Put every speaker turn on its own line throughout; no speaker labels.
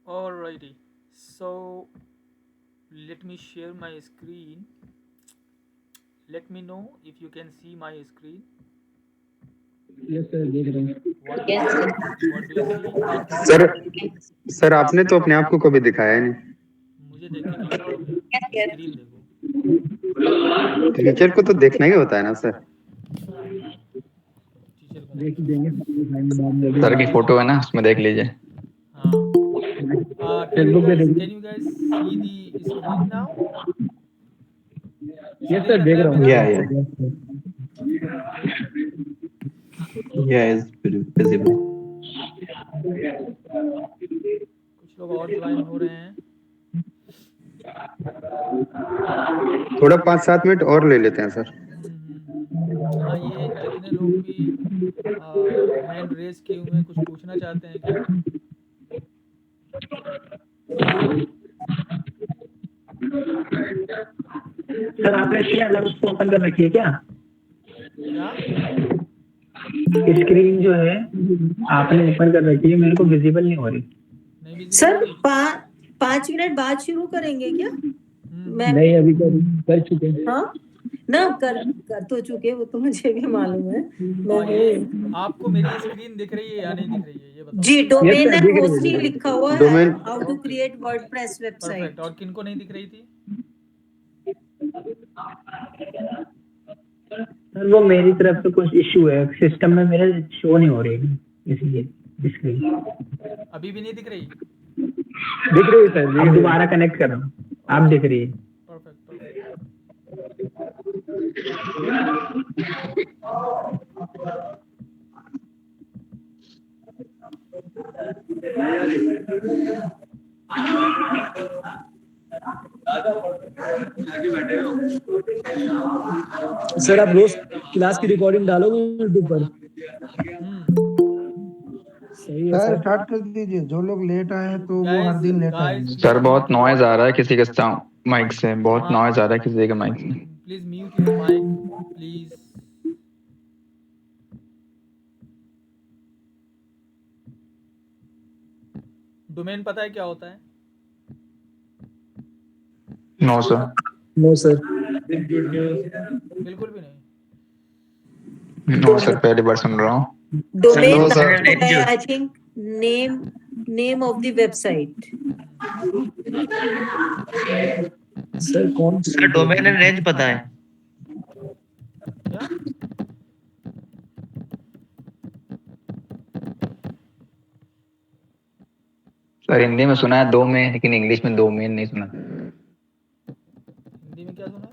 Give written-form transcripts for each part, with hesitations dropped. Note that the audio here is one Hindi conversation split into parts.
Alrighty, so let me share my screen. Let me know if you can see my screen.
Yes sir देख रहे हैं।
What do
Yes,
you
sir.
what do you see?
Sir sir आपने तो अपने आप को कभी दिखाया नहीं।
मुझे देख के क्या मतलब है?
Yes, yes.
स्क्रीन देखो।
टीचर को तो देखना ही होता है ना सर।
टीचर को
देख
नहीं
देंगे दिखाएंगे बाद में
सर
अभी
की फोटो है ना, उसमें देख लीजिए।
हाँ।
फेसबुक पे देख।
Can you guys see the screen now?
Yes
Screen
sir
दिख
देख
रहा है
रहा हूँ।
मेरा?
या
Okay.
या इज विजिबल।
कुछ लोग और ज्वाइन हो रहे हैं।
थोड़ा 5-7 मिनट और ले लेते हैं सर।
हाँ, ये जितने लोग भी हैंड रेज किए हुए हैं, कुछ पूछना चाहते हैं क्या?
सर आपने इसके अलग उसको ओपन कर रखी है क्या?
क्या?
स्क्रीन जो है आपने ओपन कर रखी है, मेरे को विजिबल नहीं हो रही।
नहीं visible
सर
हो रही?
5 मिनट बाद शुरू करेंगे क्या? मैं
नहीं अभी कर चुके हैं।
हाँ ना कर तो चुके, वो तो मुझे भी मालूम है। मैं
ये
हूँ
आपको मेरी स्क्रीन दिख रही है या नहीं दिख रही है, ये बताओ।
जी। डोमेन
Yes, sir,
एंड
दिख रही है,
होस्टिंग
दिख रही है।
लिखा हुआ है।
Domain
how to create WordPress
perfect.
Website.
और किनको नहीं दिख रही थी?
सर वो मेरी तरफ से कुछ इशू है, सिस्टम में मेरे शो नहीं हो रही है, इसलिए स्क्रीन
अभी भी नहीं दिख रही?
दिख रही है सर। अब दोबारा कनेक्ट कर रहा हूँ, आप दिख रही है।
परफेक्ट।
सर आप रोज क्लास की रिकॉर्डिंग डालोगे यूट्यूब पर? सही है
सर
सर।
स्टार्ट कर दीजिए। जो लोग लेट आए हैं तो वो हर दिन लेट आएंगे।
सर बहुत नॉइज आ रहा है किसी के माइक से, बहुत नॉइज आ रहा है किसी के माइक से।
Please mute your mic please. Domain पता है क्या होता है?
No sir.
No sir.
बिल्कुल भी नहीं।
नो सर, पहली बार सुन रहा हूँ।
Domain
No, sir.
I think name of the website.
Sir कौन
सर डोमेन एंड रेंज पता है?
क्या?
सर हिंदी में सुना है 2 में, लेकिन इंग्लिश में डोमेन नहीं सुना।
हिंदी में क्या सुना है?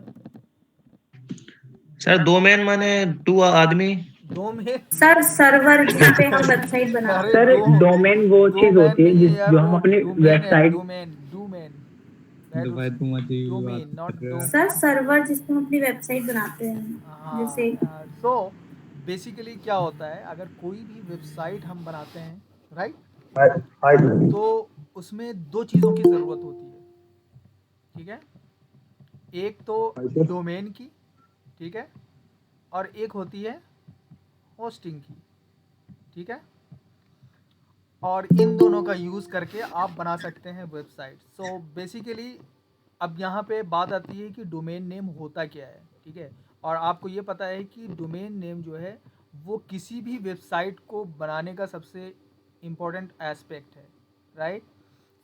सर डोमेन माने 2 आदमी।
डोमेन
सर सर्वर जहाँ पे हम वेबसाइट बनाते हैं।
सर डोमेन वो चीज होती है जो हम अपनी website.
Domain not domain.
Sir server जिसमें हम अपनी वेबसाइट बनाते हैं, जैसे
सो बेसिकली क्या होता है, अगर कोई भी वेबसाइट हम बनाते हैं, राइट, तो उसमें 2 चीज़ों की ज़रूरत होती है, ठीक है? एक तो डोमेन की, ठीक है, और एक होती है होस्टिंग की, ठीक है? और इन दोनों का यूज़ करके आप बना सकते हैं वेबसाइट। सो बेसिकली अब यहाँ पे बात आती है कि डोमेन नेम होता क्या है, ठीक है? और आपको ये पता है कि डोमेन नेम जो है वो किसी भी वेबसाइट को बनाने का सबसे इम्पोर्टेंट एस्पेक्ट है, राइट?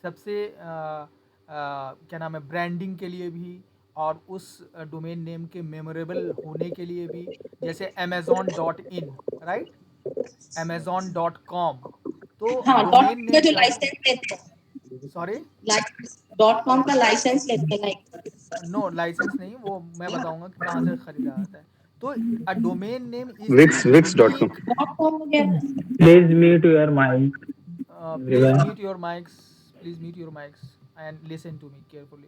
सबसे क्या नाम है, ब्रांडिंग के लिए भी और उस डोमेन नेम के मेमोरेबल होने के लिए भी, जैसे amazon.in, राइट, amazon.com। तो
हाँ
डोमेन
का
नेम
जो
क्या होता
लाइसेंस लेते हैं,
है? सॉरी,
.com का लाइसेंस लेते हैं लाइक।
नो लाइसेंस नहीं, वो मैं बताऊंगा कि कहाँ से खरीदा जाता है। तो a domain name is the
Wix.com.
Unique.
.com वगैरह।
Please mute your mic.
Please mute your mics, please mute your mics and listen to me carefully.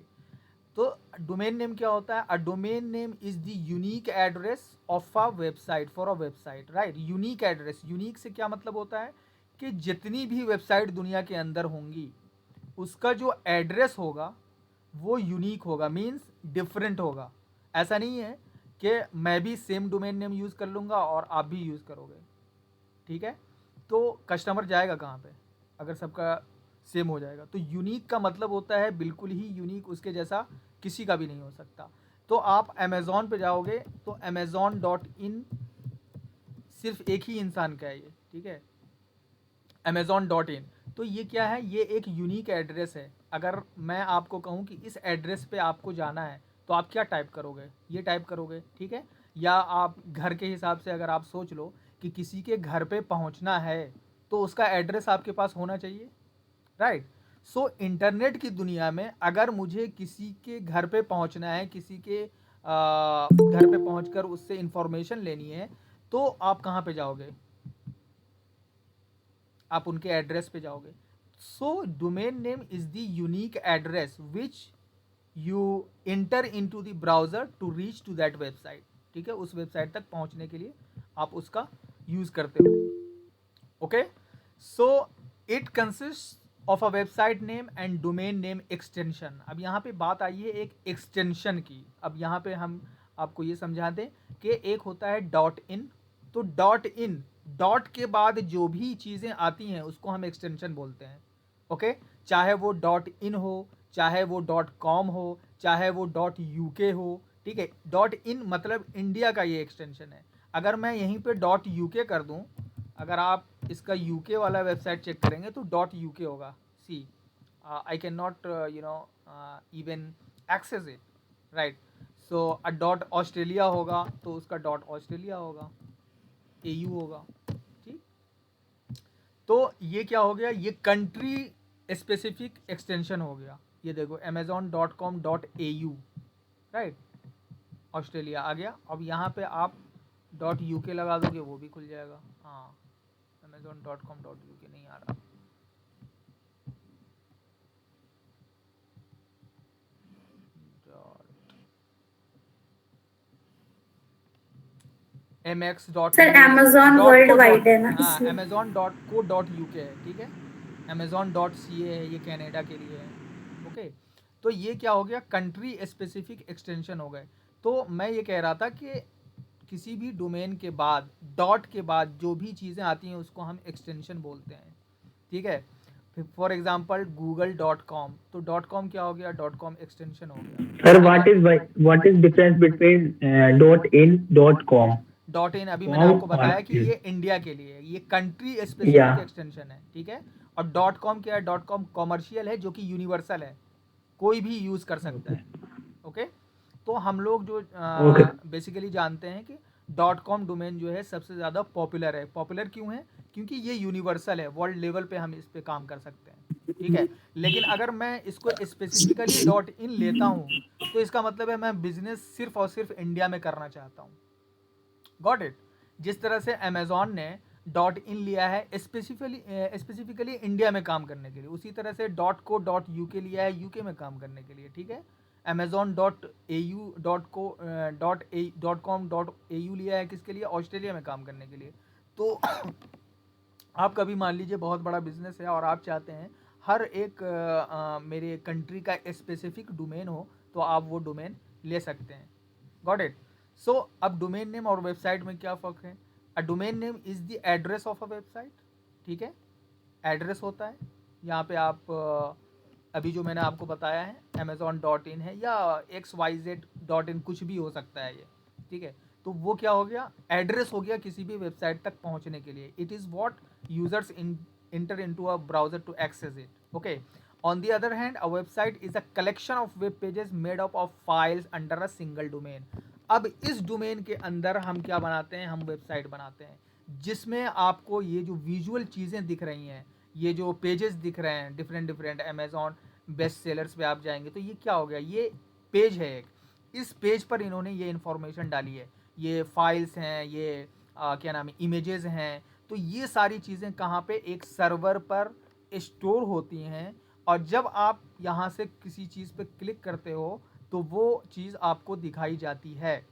तो डोमेन नेम क्या होता है? A domain name is the unique address of a website, for a website, right? Unique address, unique से क्या मतलब होता है कि जितनी भी वेबसाइट दुनिया के अंदर होंगी उसका जो एड्रेस होगा वो यूनिक होगा, मीन्स डिफरेंट होगा। ऐसा नहीं है कि मैं भी सेम डोमेन नेम यूज़ कर लूँगा और आप भी यूज़ करोगे, ठीक है? तो कस्टमर जाएगा कहाँ पे अगर सबका सेम हो जाएगा। तो यूनिक का मतलब होता है बिल्कुल ही यूनिक, उसके जैसा किसी का भी नहीं हो सकता। तो आप अमेज़ॉन पे जाओगे तो amazon.in सिर्फ एक ही इंसान का है ये, ठीक है, amazon.in। तो ये क्या है, ये एक यूनिक एड्रेस है। अगर मैं आपको कहूँ कि इस एड्रेस पे आपको जाना है तो आप क्या टाइप करोगे, ये टाइप करोगे, ठीक है। या आप घर के हिसाब से अगर आप सोच लो कि किसी के घर पे पहुंचना है तो उसका एड्रेस आपके पास होना चाहिए, राइट। सो इंटरनेट की दुनिया में अगर मुझे किसी के घर पे पहुंचना है, किसी के घर पे पहुंचकर उससे इंफॉर्मेशन लेनी है, तो आप कहाँ पे जाओगे, आप उनके एड्रेस पे जाओगे। So domain name is the unique address which you enter into the browser to reach to that website, ठीक है। उस वेबसाइट तक पहुंचने के लिए आप उसका यूज़ करते हो, okay. So it consist of a website name and domain name extension. अब यहाँ पे बात आई है एक एक्सटेंशन की। अब यहाँ पे हम आपको ये समझा दें कि एक होता है डॉट इन। तो डॉट इन, डॉट के बाद जो भी चीज़ें आती हैं उसको हम एक्सटेंशन बोलते हैं, ओके। चाहे वो डॉट इन हो, चाहे वो डॉट कॉम हो, चाहे वो डॉट यूके हो, ठीक है। डॉट इन मतलब इंडिया का ये एक्सटेंशन है। अगर मैं यहीं पे डॉट यूके कर दूं, अगर आप इसका यूके वाला वेबसाइट चेक करेंगे तो डॉट यूके होगा। See I can not even access it, right. So dot Australia होगा तो उसका डॉट ऑस्ट्रेलिया होगा, AU होगा, ठीक। तो ये क्या हो गया, ये कंट्री स्पेसिफिक एक्सटेंशन हो गया। ये देखो amazon.com.au, राइट, ऑस्ट्रेलिया आ गया। अब यहाँ पे आप .uk लगा दोगे वो भी खुल जाएगा। हाँ, amazon.com.uk नहीं आ रहा। mx dot
sir Amazon world wide है ना,
हाँ,
इसलिए
amazon.co.uk है, ठीक है। amazon.ca है, ये कनाडा के लिए है, ओके। तो ये क्या हो गया, कंट्री स्पेसिफिक एक्सटेंशन हो गए। तो मैं ये कह रहा था कि किसी भी डोमेन के बाद, डॉट के बाद जो भी चीज़ें आती हैं उसको हम एक्सटेंशन बोलते हैं, ठीक है। फॉर एग्जांपल google.com, तो .com क्या हो गया, .com एक्सटेंशन हो गया।
Sir what is difference between .in .com?
Dot in अभी मैंने आपको बताया कि ये इंडिया के लिए है, ये कंट्री स्पेसिफिक
या
एक्सटेंशन है, ठीक है। और डॉट कॉम क्या है, डॉट कॉम कॉमर्शियल है जो कि यूनिवर्सल है, कोई भी यूज़ कर सकता है, ओके। तो हम लोग जो बेसिकली जानते हैं कि डॉट कॉम डोमेन जो है सबसे ज़्यादा पॉपुलर है। पॉपुलर क्यों है, क्योंकि ये यूनिवर्सल है, वर्ल्ड लेवल पे हम इस पे काम कर सकते हैं, ठीक है। लेकिन अगर मैं इसको स्पेसिफिकली डॉट इन लेता हूँ तो इसका मतलब है मैं बिजनेस सिर्फ और सिर्फ इंडिया में करना चाहता हूँ, गॉट इट। जिस तरह से अमेजॉन ने डॉट इन लिया है स्पेसिफिकली इंडिया में काम करने के लिए, उसी तरह से .co.uk लिया है यूके में काम करने के लिए, ठीक है। amazon.au.com.au लिया है किसके लिए, ऑस्ट्रेलिया में काम करने के लिए। तो आप कभी मान लीजिए बहुत बड़ा बिजनेस है और आप चाहते हैं हर एक मेरे कंट्री का स्पेसिफिक डोमेन हो, तो आप वो डोमेन ले सकते हैं, गॉट इट। सो अब डोमेन नेम और वेबसाइट में क्या फ़र्क है। A domain name is the address of a website, ठीक है, एड्रेस होता है। यहाँ पे आप अभी जो मैंने आपको बताया है amazon.in है या xyz.in, कुछ भी हो सकता है ये, ठीक है। तो वो क्या हो गया, एड्रेस हो गया किसी भी वेबसाइट तक पहुँचने के लिए। It is what users enter into a browser to access it, okay. On the other hand, a website is a collection of web pages made up of files under a single domain. अब इस डोमेन के अंदर हम क्या बनाते हैं, हम वेबसाइट बनाते हैं जिसमें आपको ये जो विजुअल चीज़ें दिख रही हैं, ये जो पेजेस दिख रहे हैं डिफरेंट अमेज़ॉन बेस्ट सेलर्स पे आप जाएंगे तो ये क्या हो गया, ये पेज है एक। इस पेज पर इन्होंने ये इन्फॉर्मेशन डाली है, ये फाइल्स हैं, ये क्या नाम है, इमेजेस हैं। तो ये सारी चीज़ें कहाँ पे, एक सर्वर पर स्टोर होती हैं। और जब आप यहाँ से किसी चीज़ पे क्लिक करते हो तो वो चीज़ आपको दिखाई जाती है।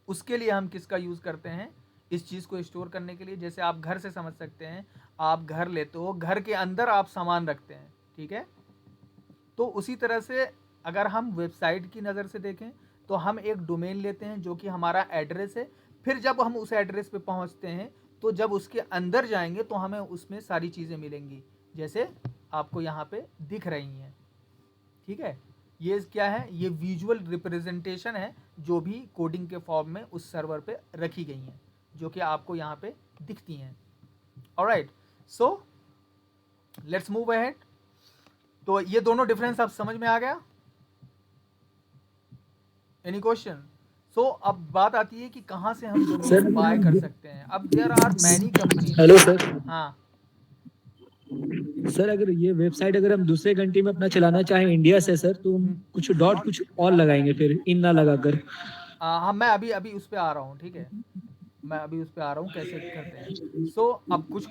उसके लिए हम किसका यूज़ करते हैं, इस चीज़ को स्टोर करने के लिए। जैसे आप घर से समझ सकते हैं, आप घर लेते हो, घर के अंदर आप सामान रखते हैं, ठीक है। तो उसी तरह से अगर हम वेबसाइट की नज़र से देखें तो हम एक डोमेन लेते हैं जो कि हमारा एड्रेस है। फिर जब हम उस एड्रेस पे पहुंचते हैं तो जब उसके अंदर जाएंगे तो हमें उसमें सारी चीज़ें मिलेंगी, जैसे आपको यहाँ पे दिख रही हैं, ठीक है। ये क्या है, ये विजुअल रिप्रेजेंटेशन है जो भी कोडिंग के फॉर्म में उस सर्वर पे रखी गई हैं, जो कि आपको यहाँ पे दिखती हैं। Alright, so let's move ahead. तो ये दोनों डिफरेंस आप समझ में आ गया? Any question? सो अब बात आती है कि कहाँ से हम डोमेन बाय कर सकते हैं। अब there are many companies.
Hello sir.
हाँ
सर अगर ये वेबसाइट अगर हम दूसरे कंट्री में अपना चलाना चाहें इंडिया से सर, तो हम कुछ डॉट कुछ और लगाएंगे फिर इन ना लगाकर।
हाँ, मैं अभी उस पे आ रहा हूँ, ठीक है। मैं अभी उस पे आ रहा हूँ कैसे करते हैं। सो अब कुछ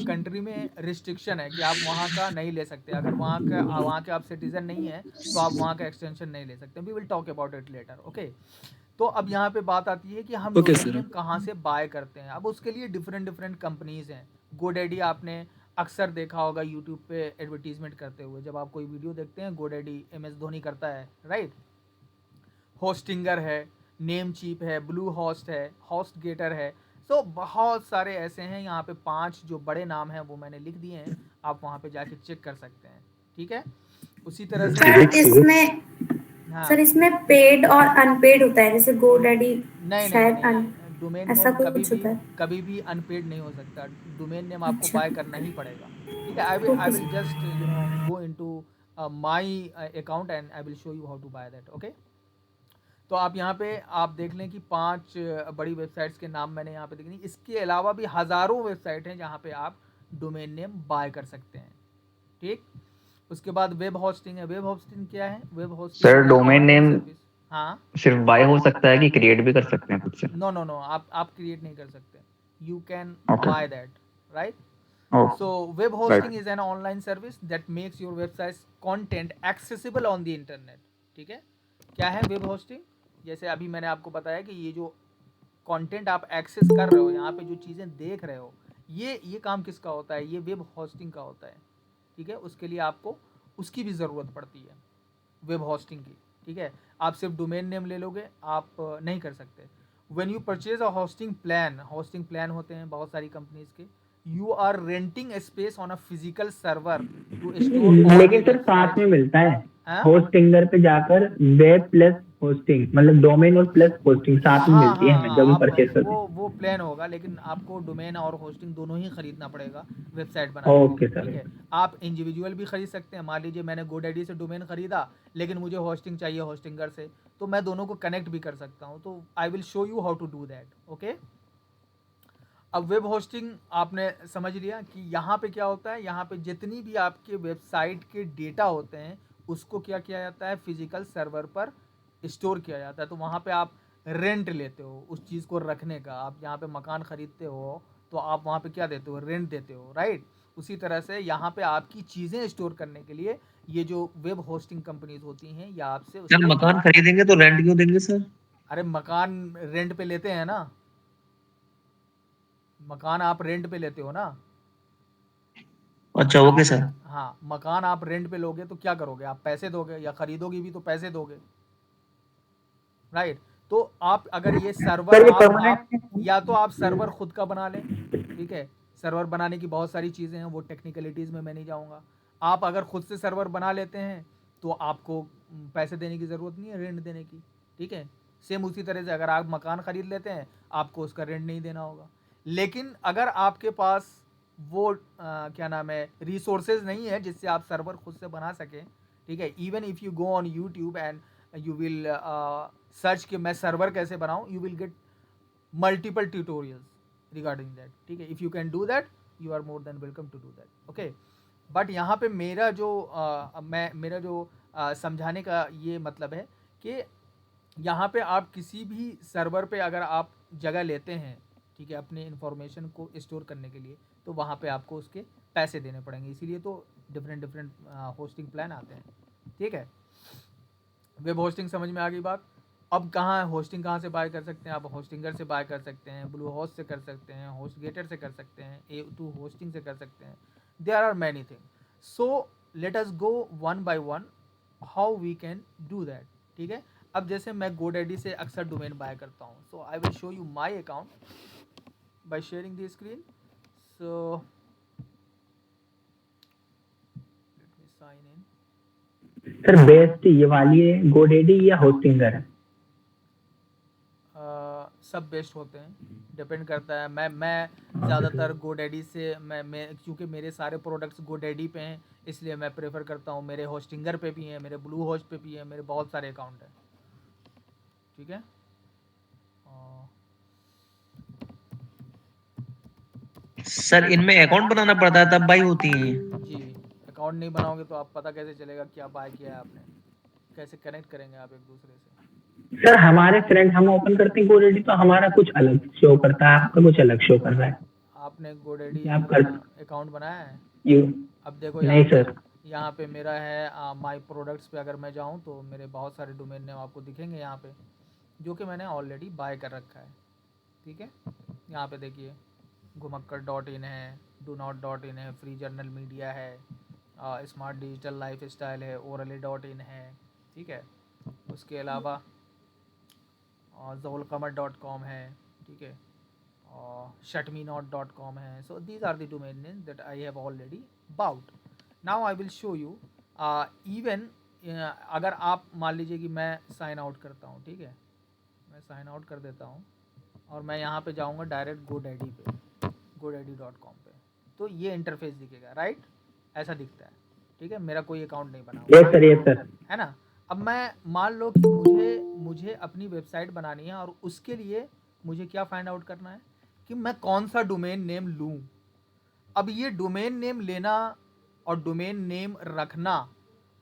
कंट्री में रिस्ट्रिक्शन है कि आप वहाँ का नहीं ले सकते। अगर वहाँ के आप सिटीजन नहीं है तो आप वहाँ का एक्सटेंशन नहीं ले सकते। We will talk about it later, okay. तो अब यहाँ पे बात आती है कि हम
Okay,
डोमेन
sir.
नेम कहाँ से बाय करते हैं। अब उसके लिए डिफरेंट कंपनीज हैं। गोडैडी आपने अक्सर देखा होगा यूट्यूब पे एडवर्टीजमेंट करते हुए। जब आप कोई वीडियो देखते हैं, गोडैडी MS धोनी करता है, राइट। होस्टिंगर है, नेम चीप है, ब्लू होस्ट है, होस्ट गेटर है। सो बहुत सारे ऐसे हैं। यहाँ पे 5 जो बड़े नाम हैं वो मैंने लिख दिए हैं, आप वहाँ पे जाके चेक कर सकते हैं, ठीक है। उसी तरह से
सर इसमें
हाँ,
सर इसमें पेड और अनपेड होता है, जैसे GoDaddy
नहीं
शायद
डोमेन
ऐसा
नेम
कुछ होता है।
कभी भी अनपेड नहीं हो सकता। डोमेन नेम आपको
अच्छा।
बाय करना ही पड़ेगा, ठीक है। I
Okay,
will just go into my account and I will show you how to buy that, okay. तो आप यहाँ पे आप देख लें कि 5 बड़ी वेबसाइट्स के नाम मैंने यहाँ पे देख ली। इसके अलावा भी हज़ारों वेबसाइट हैं जहाँ पे आप डोमेन नेम बाय कर सकते हैं, ठीक। उसके बाद वेब होस्टिंग है। वेब होस्टिंग क्या है? Web hosting
sir domain name
हाँ,
सिर्फ बाय हो सकता है कि क्रिएट भी कर सकते हैं खुद से?
नो आप क्रिएट नहीं कर सकते। You can
Okay.
By that, right.
Oh,
So web hosting is an online service that makes your website's content accessible on the internet, ठीक है। क्या है वेब होस्टिंग? जैसे अभी मैंने आपको बताया कि ये जो कंटेंट आप एक्सेस कर रहे हो, यहाँ पे जो चीज़ें देख रहे हो, ये काम किसका होता है? ये वेब होस्टिंग का होता है, ठीक है। उसके लिए आपको उसकी भी ज़रूरत पड़ती है, वेब होस्टिंग की, ठीक है। आप सिर्फ डोमेन नेम ले लोगे आप नहीं कर सकते। When you purchase a hosting plan होते हैं बहुत सारी कंपनीज के। You are renting space on a physical server to store.
लेकिन सर साथ में मिलता है। होस्टिंगर पे जाकर वेब प्लस होस्टिंग, मतलब डोमेन और प्लस होस्टिंग साथ में मिलती है हमें जब हम परचेज करते हैं।
वो प्लान होगा, लेकिन आपको डोमेन और होस्टिंग दोनों ही खरीदना पड़ेगा वेबसाइट बनाने के
ओके
लिए,
सर।
ठीक है। आप इंडिविजुअल भी खरीद सकते हैं। मान लीजिए मैंने गोडैडी से डोमेन खरीदा, लेकिन मुझे होस्टिंग चाहिए होस्टिंगर से, तो मैं दोनों को कनेक्ट भी कर सकता हूँ। तो I will show you how to do that, okay. अब वेब होस्टिंग आपने समझ लिया कि यहाँ पे क्या होता है। यहाँ पे जितनी भी आपके वेबसाइट के डेटा होते हैं उसको क्या किया जाता है, फिजिकल सर्वर पर स्टोर किया जाता है। तो वहाँ पे आप रेंट लेते हो उस चीज़ को रखने का। आप यहाँ पे मकान ख़रीदते हो तो आप वहाँ पे क्या देते हो, रेंट देते हो, राइट। उसी तरह से यहाँ पे आपकी चीज़ें स्टोर करने के लिए ये जो वेब होस्टिंग कंपनीज होती हैं या आपसे
सर मकान खरीदेंगे तो रेंट क्यों देंगे सर?
अरे मकान रेंट पे लेते हैं ना, मकान आप रेंट पे लेते हो ना।
अच्छा ओके सर।
हाँ, मकान आप रेंट पे लोगे तो क्या करोगे, आप पैसे दोगे, या खरीदोगे भी तो पैसे दोगे, राइट। तो आप अगर ये सर्वर आप या तो आप सर्वर खुद का बना लें, ठीक है। सर्वर बनाने की बहुत सारी चीज़ें हैं, वो टेक्निकलिटीज़ में मैं नहीं जाऊँगा। आप अगर खुद से सर्वर बना लेते हैं तो आपको पैसे देने की ज़रूरत नहीं है, रेंट देने की, ठीक है। सेम उसी तरह से अगर आप मकान ख़रीद लेते हैं आपको उसका रेंट नहीं देना होगा। लेकिन अगर आपके पास वो क्या नाम है, रिसोर्सेज नहीं है जिससे आप सर्वर खुद से बना सकें, ठीक है। Even if you go on YouTube and you will search कि मैं सर्वर कैसे बनाऊं, you will get multiple tutorials regarding that, ठीक है। If you can do that you are more than welcome to do that, okay. But यहाँ पे मेरा जो समझाने का ये मतलब है कि यहाँ पे आप किसी भी सर्वर पे अगर आप जगह लेते हैं, ठीक है, अपने इन्फॉर्मेशन को स्टोर करने के लिए, तो वहाँ पे आपको उसके पैसे देने पड़ेंगे। इसीलिए तो डिफरेंट होस्टिंग प्लान आते हैं, ठीक है। वेब होस्टिंग समझ में आ गई बात। अब कहाँ होस्टिंग कहाँ से बाय कर सकते हैं? आप होस्टिंगर से बाय कर सकते हैं, ब्लू होस्ट से कर सकते हैं, होस्ट गेटर से कर सकते हैं, A2 होस्टिंग से कर सकते हैं। There are many thing. So let us go one by one how we can do that, ठीक है। अब जैसे मैं GoDaddy से अक्सर डोमेन बाय करता हूँ, so I will show you my account by sharing the screen. So sign in.
Sir best ये वाली है गोडेडी या होस्टिंगर है?
सब बेस्ट होते हैं, डिपेंड करता है। मैं ज़्यादातर गोडैडी से मैं क्योंकि मेरे सारे प्रोडक्ट्स गोडैडी पे हैं, इसलिए मैं प्रेफर करता हूँ। मेरे होस्टिंगर पे भी हैं, मेरे ब्लू होस्ट पे भी हैं, मेरे बहुत सारे अकाउंट हैं, ठीक है।
सर इनमें अकाउंट बनाना पड़ता है तब बाई होती है?
जी, अकाउंट नहीं बनाओगे तो आप पता कैसे चलेगा क्या बाय किया है आपने, कैसे कनेक्ट करेंगे आप एक दूसरे से?
सर हमारे फ्रेंड हम ओपन करते हैं गोडेडी तो हमारा कुछ अलग शो करता है, आपका कुछ अलग शो कर रहा है।
आपने गोडैडी
आप कर
अकाउंट बनाया है?
यू
अब देखो
नहीं सर,
यहाँ पे मेरा है माई प्रोडक्ट्स पे अगर मैं जाऊँ तो मेरे बहुत सारे डोमेन नेम आपको दिखेंगे यहाँ पे, जो कि मैंने ऑलरेडी बाय कर रखा है, ठीक है। यहाँ पे देखिए घुमक्कर.in है, डू नॉट.in है, फ्री जर्नल मीडिया है, स्मार्ट डिजिटल लाइफ स्टाइल है, ओरली.in है, ठीक है। उसके अलावा ज़ोलकमर.com है, ठीक है, और shutmenot.com है। So these are the domain names that I have already bought. Now I will show you even अगर आप मान लीजिए कि मैं साइन आउट करता हूँ, ठीक है, मैं साइन आउट कर देता हूँ और मैं यहाँ पे जाऊँगा डायरेक्ट गोडैडी पे, godaddy.com पे, तो ये इंटरफेस दिखेगा, राइट, ऐसा दिखता है, ठीक है। मेरा कोई अकाउंट नहीं बना हुआ
यस सर,
है ना। अब मैं मान लो कि मुझे अपनी वेबसाइट बनानी है और उसके लिए मुझे क्या फाइंड आउट करना है कि मैं कौन सा डोमेन नेम लूँ। अब ये डोमेन नेम लेना और डोमेन नेम रखना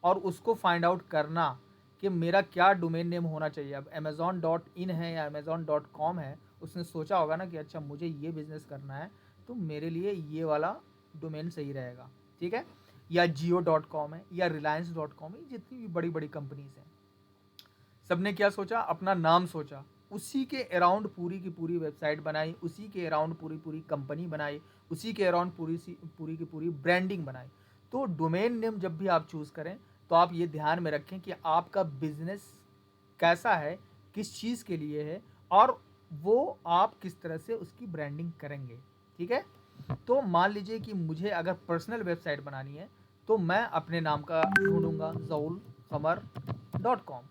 और उसको फाइंड आउट करना कि मेरा क्या डोमेन नेम होना चाहिए। अब amazon.in है या amazon.com है, उसने सोचा होगा ना कि अच्छा मुझे ये बिज़नेस करना है तो मेरे लिए ये वाला डोमेन सही रहेगा, ठीक है। या jio.com है या reliance.com है, जितनी भी बड़ी बड़ी कंपनीज हैं, सबने क्या सोचा, अपना नाम सोचा, उसी के अराउंड पूरी की पूरी वेबसाइट बनाई, उसी के अराउंड पूरी कंपनी बनाई, उसी के अराउंड पूरी की पूरी ब्रांडिंग बनाई। तो डोमेन नेम जब भी आप चूज़ करें तो आप ये ध्यान में रखें कि आपका बिजनेस कैसा है, किस चीज़ के लिए है और वो आप किस तरह से उसकी ब्रांडिंग करेंगे, ठीक है। तो मान लीजिए कि मुझे अगर पर्सनल वेबसाइट बनानी है तो मैं अपने नाम का ढूंढूंगा zoulqamar.com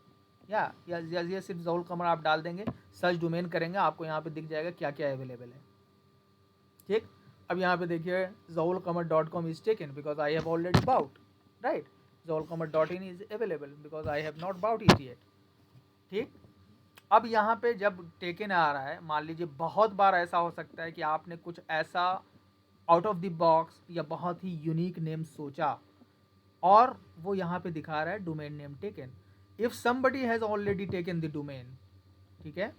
या ये सिर्फ ज़ौल कमर आप डाल देंगे, सर्च डोमेन करेंगे, आपको यहाँ पे दिख जाएगा क्या क्या अवेलेबल है, ठीक। अब यहाँ पे देखिए zoulqamar.com is taken because I have already bought, right. zoulqamar.in is available because I have not bought it yet, ठीक। अब यहाँ पे जब टेकन आ रहा है, मान लीजिए बहुत बार ऐसा हो सकता है कि आपने कुछ ऐसा आउट ऑफ द बॉक्स या बहुत ही यूनिक नेम सोचा और वो यहाँ पे दिखा रहा है domain name taken. If somebody has already taken the domain, ठीक है,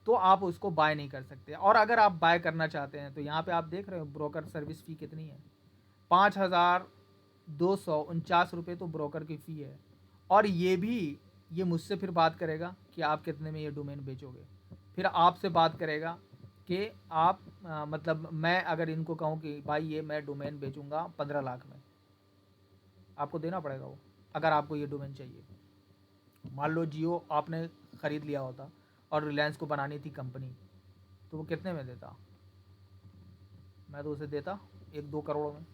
तो आप उसको बाय नहीं कर सकते। और अगर आप बाय करना चाहते हैं तो यहाँ पे आप देख रहे हो ब्रोकर सर्विस फ़ी कितनी है, 5,249 रुपये तो ब्रोकर की फ़ी है। और ये मुझसे फिर बात करेगा कि आप कितने में ये डोमेन बेचोगे, फिर आपसे बात करेगा कि आप मतलब मैं अगर इनको कहूँ कि भाई ये मैं डोमेन बेचूंगा 15 लाख में, आपको देना पड़ेगा वो, अगर आपको ये डोमेन चाहिए। मान लो जियो आपने ख़रीद लिया होता और रिलायंस को बनानी थी कंपनी, तो वो कितने में देता, मैं तो उसे देता 1-2 करोड़ में,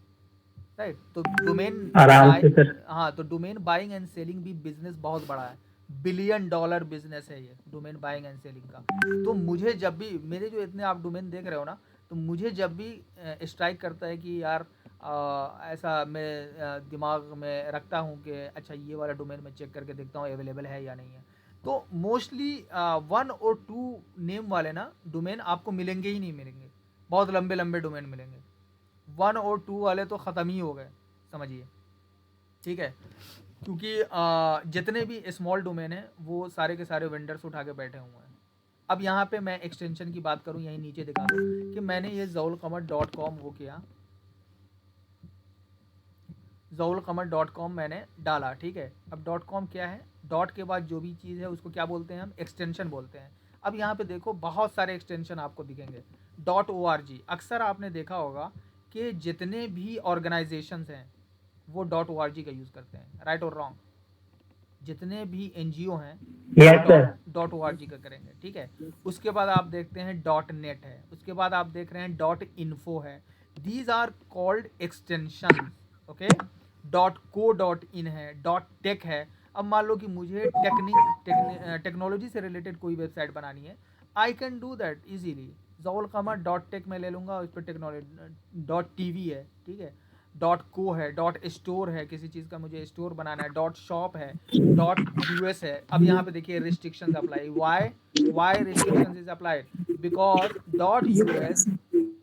राइट। तो डोमेन
आराम से सर।
हाँ, तो डोमेन बाइंग एंड सेलिंग भी बिजनेस बहुत बड़ा है, $1 बिलियन बिजनेस है ये डोमेन बाइंग एंड सेलिंग का। तो मुझे जब भी मेरे जो इतने आप डोमेन देख रहे हो ना, तो मुझे जब भी स्ट्राइक करता है कि यार ऐसा मैं दिमाग में रखता हूँ कि अच्छा ये वाला डोमेन मैं चेक करके देखता हूँ अवेलेबल है या नहीं है, तो मोस्टली 1 और 2 नेम वाले ना डोमेन आपको मिलेंगे ही नहीं मिलेंगे, बहुत लंबे लंबे डोमेन मिलेंगे। 1 और 2 वाले तो ख़त्म ही हो गए समझिए, ठीक है। क्योंकि जितने भी स्मॉल डोमेन हैं वो सारे के सारे वेंडर्स उठा के बैठे हुए हैं। अब यहाँ पे मैं एक्सटेंशन की बात करूँ, यहीं नीचे दिखा दूँ कि मैंने ये zoulqamar.com वो किया, zoulqamar.com मैंने डाला, ठीक है। अब .com क्या है, डॉट के बाद जो भी चीज़ है उसको क्या बोलते हैं हम, एक्सटेंशन बोलते हैं। अब यहाँ पे देखो बहुत सारे एक्सटेंशन आपको दिखेंगे। .org अक्सर आपने देखा होगा कि जितने भी ऑर्गेनाइजेशंस हैं वो .org का यूज़ करते हैं, राइट और रॉन्ग, जितने भी NGO हैं .org का करेंगे, ठीक है। उसके बाद आप देखते हैं .net है, उसके बाद आप देख रहे हैं .info है, these are called extension, okay. .co.in है, .tech है। अब मान लो कि मुझे टेक्नोलॉजी से रिलेटेड कोई वेबसाइट बनानी है, I can do that easily. ज़ौल कमर .tech में ले लूँगा, उस पर टेक्नोलॉजी .tv है, ठीक है, .co है, .store है, किसी चीज़ का मुझे स्टोर बनाना है, .shop है, .us है। अब यहाँ पे देखिए restrictions apply, why restrictions is applied, because .us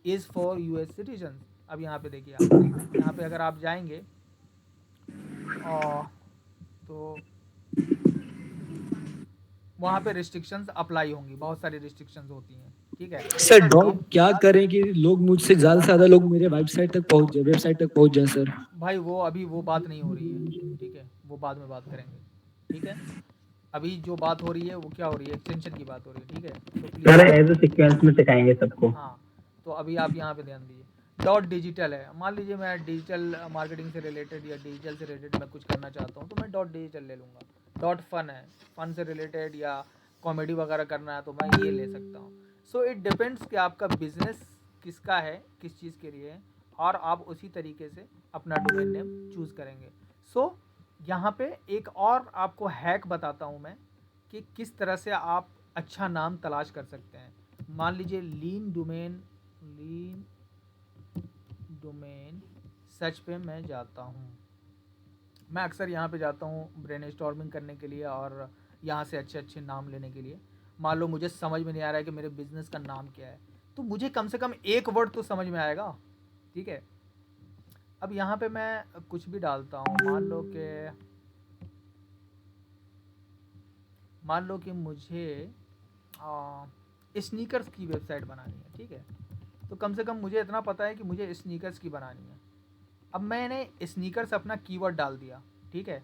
is for US citizen. अब यहाँ पे देखिए, आप यहाँ पे अगर आप जाएंगे तो वहाँ पे रिस्ट्रिक्शंस अप्लाई होंगी, बहुत सारी रिस्ट्रिक्शंस होती हैं, ठीक है।
सर डॉट क्या करें कि लोग मुझसे ज्यादा से ज्यादा लोग मेरे वेबसाइट तक पहुंच जाए सर?
भाई वो अभी वो बात नहीं हो रही है, ठीक है, वो बाद में बात करेंगे, ठीक है। अभी जो बात हो रही है वो क्या हो रही है, एक्सटेंशन की बात हो रही है, ठीक है। तो
सर एज अ सीक्वेंस में सिखाएंगे सबको।
हाँ, तो अभी आप यहाँ पे ध्यान दीजिए। .digital है, मान लीजिए मैं डिजिटल मार्केटिंग से रिलेटेड या डिजिटल से रिलेटेड मैं कुछ करना चाहता हूँ, तो मैं .digital ले लूँगा। .fun है, फन से रिलेटेड या कॉमेडी वगैरह करना है तो मैं ये ले सकता हूँ। सो इट डिपेंड्स कि आपका बिजनेस किसका है, किस चीज़ के लिए है, और आप उसी तरीके से अपना डोमेन नेम चूज़ करेंगे। सो यहाँ पे एक और आपको हैक बताता हूँ मैं कि किस तरह से आप अच्छा नाम तलाश कर सकते हैं। मान लीजिए लीन डोमेन सर्च पे मैं जाता हूँ। मैं अक्सर यहाँ पे जाता हूँ ब्रेनस्टॉर्मिंग करने के लिए और यहाँ से अच्छे अच्छे नाम लेने के लिए। मान लो मुझे समझ में नहीं आ रहा है कि मेरे बिज़नेस का नाम क्या है, तो मुझे कम से कम एक वर्ड तो समझ में आएगा, ठीक है। अब यहाँ पे मैं कुछ भी डालता हूँ, मान लो कि मुझे स्नीकर्स की वेबसाइट बनानी है, ठीक है। तो कम से कम मुझे इतना पता है कि मुझे स्नीकर्स की बनानी है। अब मैंने स्नीकर्स अपना कीवर्ड डाल दिया, ठीक है,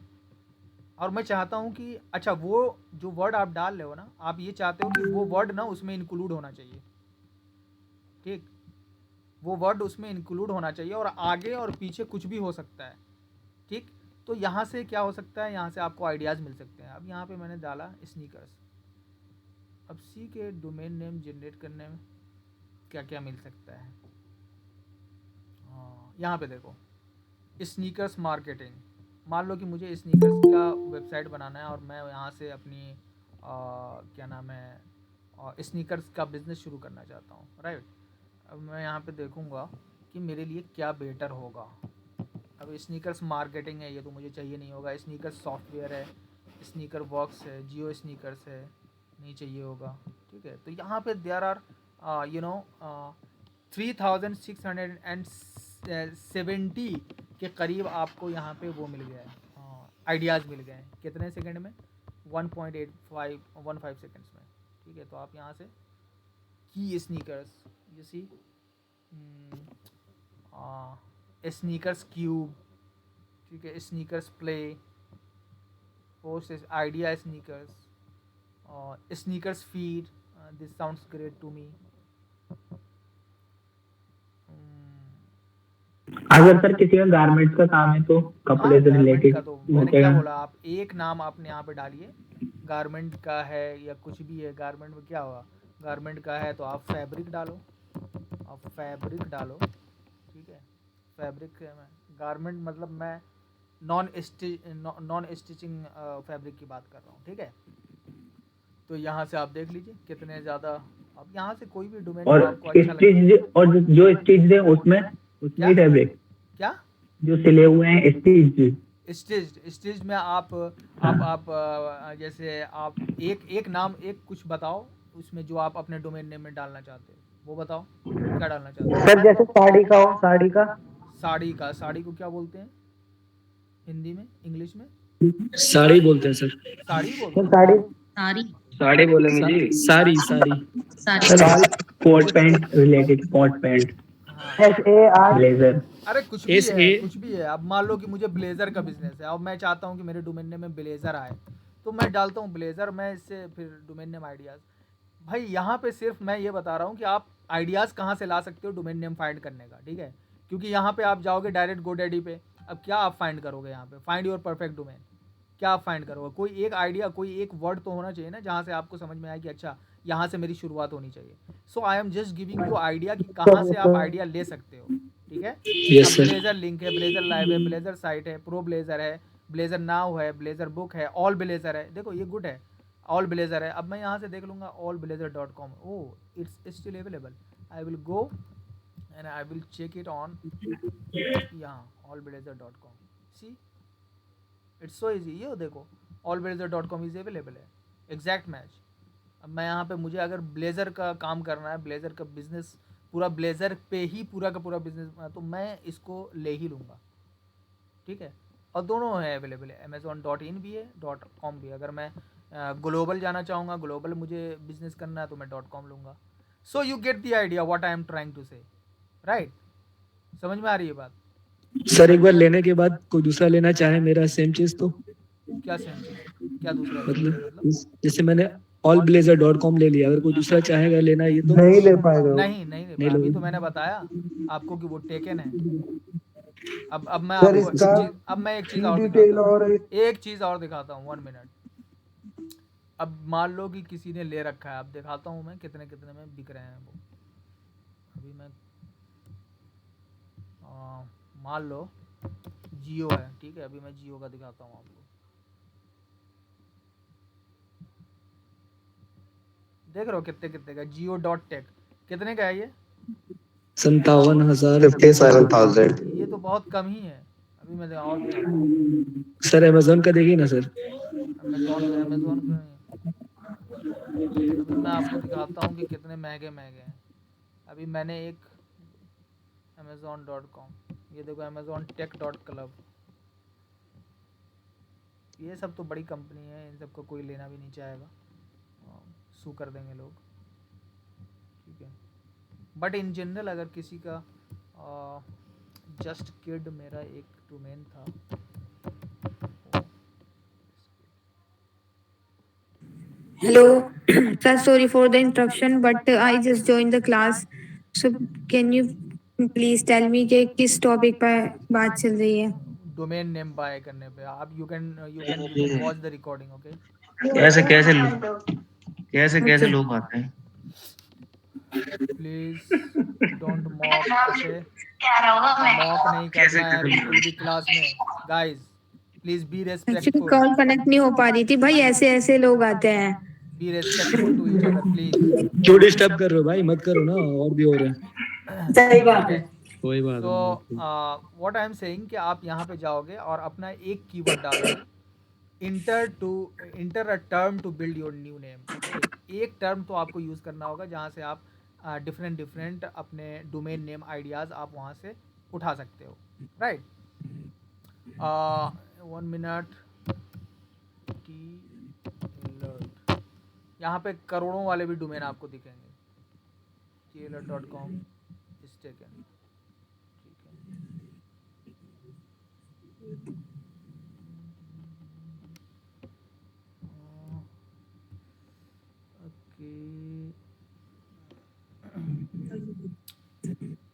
और मैं चाहता हूँ कि अच्छा वो जो वर्ड आप डाल रहे हो ना, आप ये चाहते हो कि वो वर्ड ना उसमें इंक्लूड होना चाहिए, ठीक, वो वर्ड उसमें इंक्लूड होना चाहिए और आगे और पीछे कुछ भी हो सकता है, ठीक। तो यहाँ से क्या हो सकता है, यहाँ से आपको आइडियाज़ मिल सकते हैं। अब यहाँ पे मैंने डाला स्नीकर्स। अब सी के डोमेन नेम जनरेट करने में क्या क्या मिल सकता है, यहाँ पे देखो स्नीकर्स मार्केटिंग। मान लो कि मुझे स्नीकर्स का वेबसाइट बनाना है और मैं यहाँ से अपनी क्या नाम है स्नीकर्स का बिज़नेस शुरू करना चाहता हूँ, राइट। अब मैं यहाँ पे देखूँगा कि मेरे लिए क्या बेटर होगा। अब स्नीकर्स मार्केटिंग है, ये तो मुझे चाहिए नहीं होगा। स्नीकर्स सॉफ्टवेयर है, स्नीकर बॉक्स है, जियो स्नीकर्स है, नहीं चाहिए होगा, ठीक है। तो यहाँ पे देयर आर 3670 के करीब आपको यहाँ पे वो मिल गया है, आइडियाज़ मिल गए हैं। कितने सेकंड में? 1.15 सेकंड्स में, ठीक है। तो आप यहाँ से की sneakers, you see sneakers cube, ठीक है, sneakers play, post idea sneakers, sneakers feed, this sounds great to me.
अगर सर किसी का गारमेंट्स का काम है तो कपड़े से रिलेटेड,
तो मैंने क्या बोला, आप एक नाम आपने यहाँ पे डालिए, गारमेंट का है या कुछ भी है। गारमेंट में क्या होगा, गारमेंट का है तो आप फैब्रिक डालो, ठीक है। फैब्रिक में गारमेंट मतलब मैं नॉन स्टिचिंग फैब्रिक की बात कर रहा हूँ, ठीक है। तो यहाँ से आप देख लीजिए कितने ज़्यादा, अब यहाँ से कोई भी डोमेन आपको अच्छा लगे।
और जो स्टिच्ड है उसमें फैब्रिक
क्या
जो सिले हुए हैं
स्टिच्ड में आप जैसे आप एक नाम एक कुछ बताओ उसमें जो आप अपने डोमेन नेम में डालना चाहते हो, वो बताओ क्या डालना चाहते हो।
सर जैसे साड़ी का हो,
साड़ी को क्या बोलते हैं हिंदी में, इंग्लिश में?
साड़ी बोलते हैं सर।
साड़ी बोलते हैं।
साड़ी बोलेंगे जी।
Sari
coat pant related, coat pant, blazer,
अरे कुछ भी है। अब मान लो कि मुझे ब्लेजर का बिजनेस है और मैं चाहता हूँ कि मेरे डोमेन नेम में ब्लेजर आए, तो मैं डालता हूँ ब्लेजर, मैं इससे फिर डोमेन नेम आइडियाज़। भाई यहाँ पे सिर्फ मैं ये बता रहा हूँ कि आप आइडियाज़ कहाँ से ला सकते हो डोमेन नेम फाइंड करने का, ठीक है। क्योंकि यहाँ पे आप जाओगे डायरेक्ट गोडैडी पे, अब क्या आप फाइंड करोगे यहाँ पे, फाइंड योर परफेक्ट डोमेन, क्या आप फाइंड करोगे? कोई एक आइडिया, कोई एक वर्ड तो होना चाहिए ना जहाँ से आपको समझ में आए कि अच्छा यहाँ से मेरी शुरुआत होनी चाहिए। So I am just giving you idea कि कहाँ से आप आइडिया ले सकते हो, ठीक है।
यस
अब
सर।
ब्लेजर लिंक है, ब्लेजर लाइव है, ब्लेजर साइट है, प्रो ब्लेजर है, ब्लेजर नाउ है, ब्लेजर बुक है, ऑल ब्लेजर है। देखो ये गुड है, ऑल ब्लेजर है। अब मैं यहाँ से देख लूँगा allblazer.com, oh it's still available. I will go and I will check it on यहाँ allblazer.com। See it's so easy. ये देखो allblazer.com इज अवेलेबल है, एग्जैक्ट मैच। अब मैं यहाँ पे, मुझे अगर ब्लेज़र का काम करना है, ब्लेज़र का बिजनेस, पूरा ब्लेज़र पे ही पूरा का पूरा बिजनेस, तो मैं इसको ले ही लूँगा, ठीक है। और दोनों है अवेलेबल है, amazon.in भी है, .com भी है। अगर मैं ग्लोबल जाना चाहूँगा, ग्लोबल मुझे बिजनेस करना है, तो मैं .com लूँगा। So you get the idea what I am trying to say, right? समझ में आ रही है बात?
सर एक बार लेने के बाद कोई दूसरा लेना चाहे मेरा सेम चीज तो?
क्या सेम चीज़? क्या दूसरा लेना है?
मतलब जैसे मैंने allblazer.com ले लिया, अगर कोई दूसरा चाहेगा लेना ये तो?
नहीं ले पाएगा वो।
नहीं ले
नहीं
पाया। अभी
लोगे?
तो मैंने बताया आपको कि वो टेकन है। अब मैं
सर
आपको
इसका
अब मैं एक चीज़
की
और
डिटेल
दिखाता हूँ,
और
एक चीज़ और दिखाता हूँ, 1 मिनट। अब मान लो कि किसी ने ले रखा है, अब दिखाता हूँ मैं कितने कितने में बिक रहे हैं वो। अभी मैं मान लो जियो है, ठीक है। अभी मैं जियो का दिखाता हूँ आपको। देख रहे हो कितने कितने का jiyo.tech कितने का है ये?
57,000।
57,000।
ये तो बहुत कम ही है। अभी मैं और दिखाता हूँ।
सर अमेजोन का देखिए ना सर।
अमेजोन पे अभी मैं आपको दिखाता हूँ कि कितने महंगे महंगे हैं। अभी मैंने एक amazon.com, ये देखो amazon.tech.club, ये सब तो बड़ी कंपनी है, इन सबको कोई लेना भी नहीं चाहेगा, सू कर देंगे लोग, ठीक है। बट इन जनरल अगर किसी का जस्ट किड मेरा एक डोमेन था,
Hello, sir. Sorry for the interruption, but I just joined the class. So can you please tell me कि किस टॉपिक पर बात चल रही है?
डोमेन नेम बाय करने पे आप you can watch the recording, okay.
कैसे कैसे कैसे
Okay.
लोग आते हैं?
Please don't mock, okay. Mock नहीं करना है बिल्कुल भी क्लास में, guys. Please be
actually
respectful,
call connect नहीं हो पा रही थी भाई, ऐसे ऐसे लोग आते हैं।
Be respectful to each other please.
क्यों डिस्टर्ब कर रहे हो भाई? मत करो ना, और भी हो रहे हैं।
सही बात है।
कोई बात
सो
नहीं।
व्हाट आई एम सेइंग कि आप यहाँ पे जाओगे और अपना एक कीवर्ड डालोगे, enter a term to build your new name, okay. एक टर्म तो आपको यूज़ करना होगा जहाँ से आप डिफरेंट अपने डोमेन नेम आइडियाज़ आप वहाँ से उठा सकते हो, राइट। 1 मिनट। यहाँ पे करोड़ों वाले भी डोमेन आपको दिखेंगे। TLR.com is taken, ठीक है।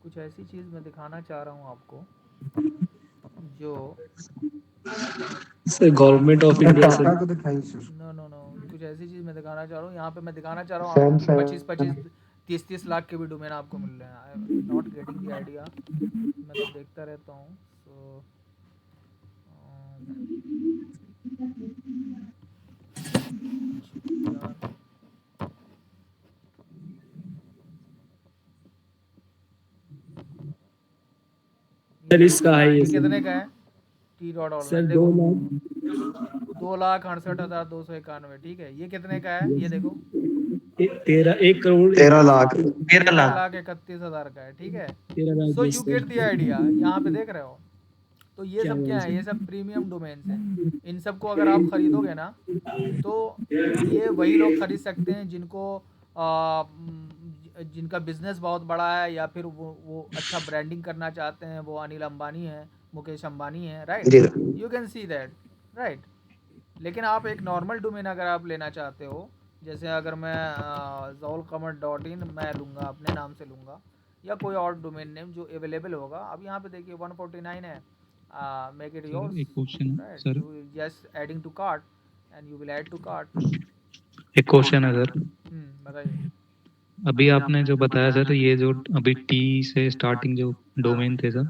कुछ ऐसी चीज़ मैं दिखाना चाह रहा हूँ आपको जो
sir government of India sir.
Tata को दिखाई सर।
नो कुछ ऐसी चीज़ मैं दिखाना चाह रहा हूँ। यहाँ पे मैं दिखाना चाह रहा हूँ आपको कि 25-30 लाख के भी डोमेन आपको मिल रहे हैं। I am not getting the idea, मैं तो देखता रहता हूँ। सो
सर इसका है
ये
ये
कितने का है? T.online
सर
देखो
2,00,000।
2,68,291, ठीक है। ये कितने का है? ये देखो
1 करोड़
13 लाख।
13,31,000 का है, ठीक है।
13 लाख
सो
yes,
you
sir।
Gate the idea. यहाँ पे देख रहे हो, तो ये
क्या
सब क्या
बात
है?
है?
ये सब प्रीमियम डोमेन्स हैं। इन सब को अगर आप खरीदोगे ना, तो ये वही लोग खरीद सकते हैं जिनको जिनका बिजनेस बहुत बड़ा है, या फिर वो अच्छा ब्रांडिंग करना चाहते हैं। वो अनिल अंबानी है, मुकेश अंबानी है, राइट।
जी
you can see that, right. लेकिन आप एक नॉर्मल डोमेन अगर आप लेना चाहते हो, जैसे अगर मैं zawlqamar.in मैं लूँगा, अपने नाम से लूँगा, या कोई और डोमेन नेम जो अवेलेबल होगा। अब यहाँ पे देखिए 149 है, मेक इट योर्स,
एक क्वेश्चन है
right.
Sir.
You just adding to cart and you will add to cart.
एक क्वेश्चन है सर।
बताइए।
अभी आपने जो बताया सर, ये जो अभी टी से स्टार्टिंग जो डोमेन थे सर,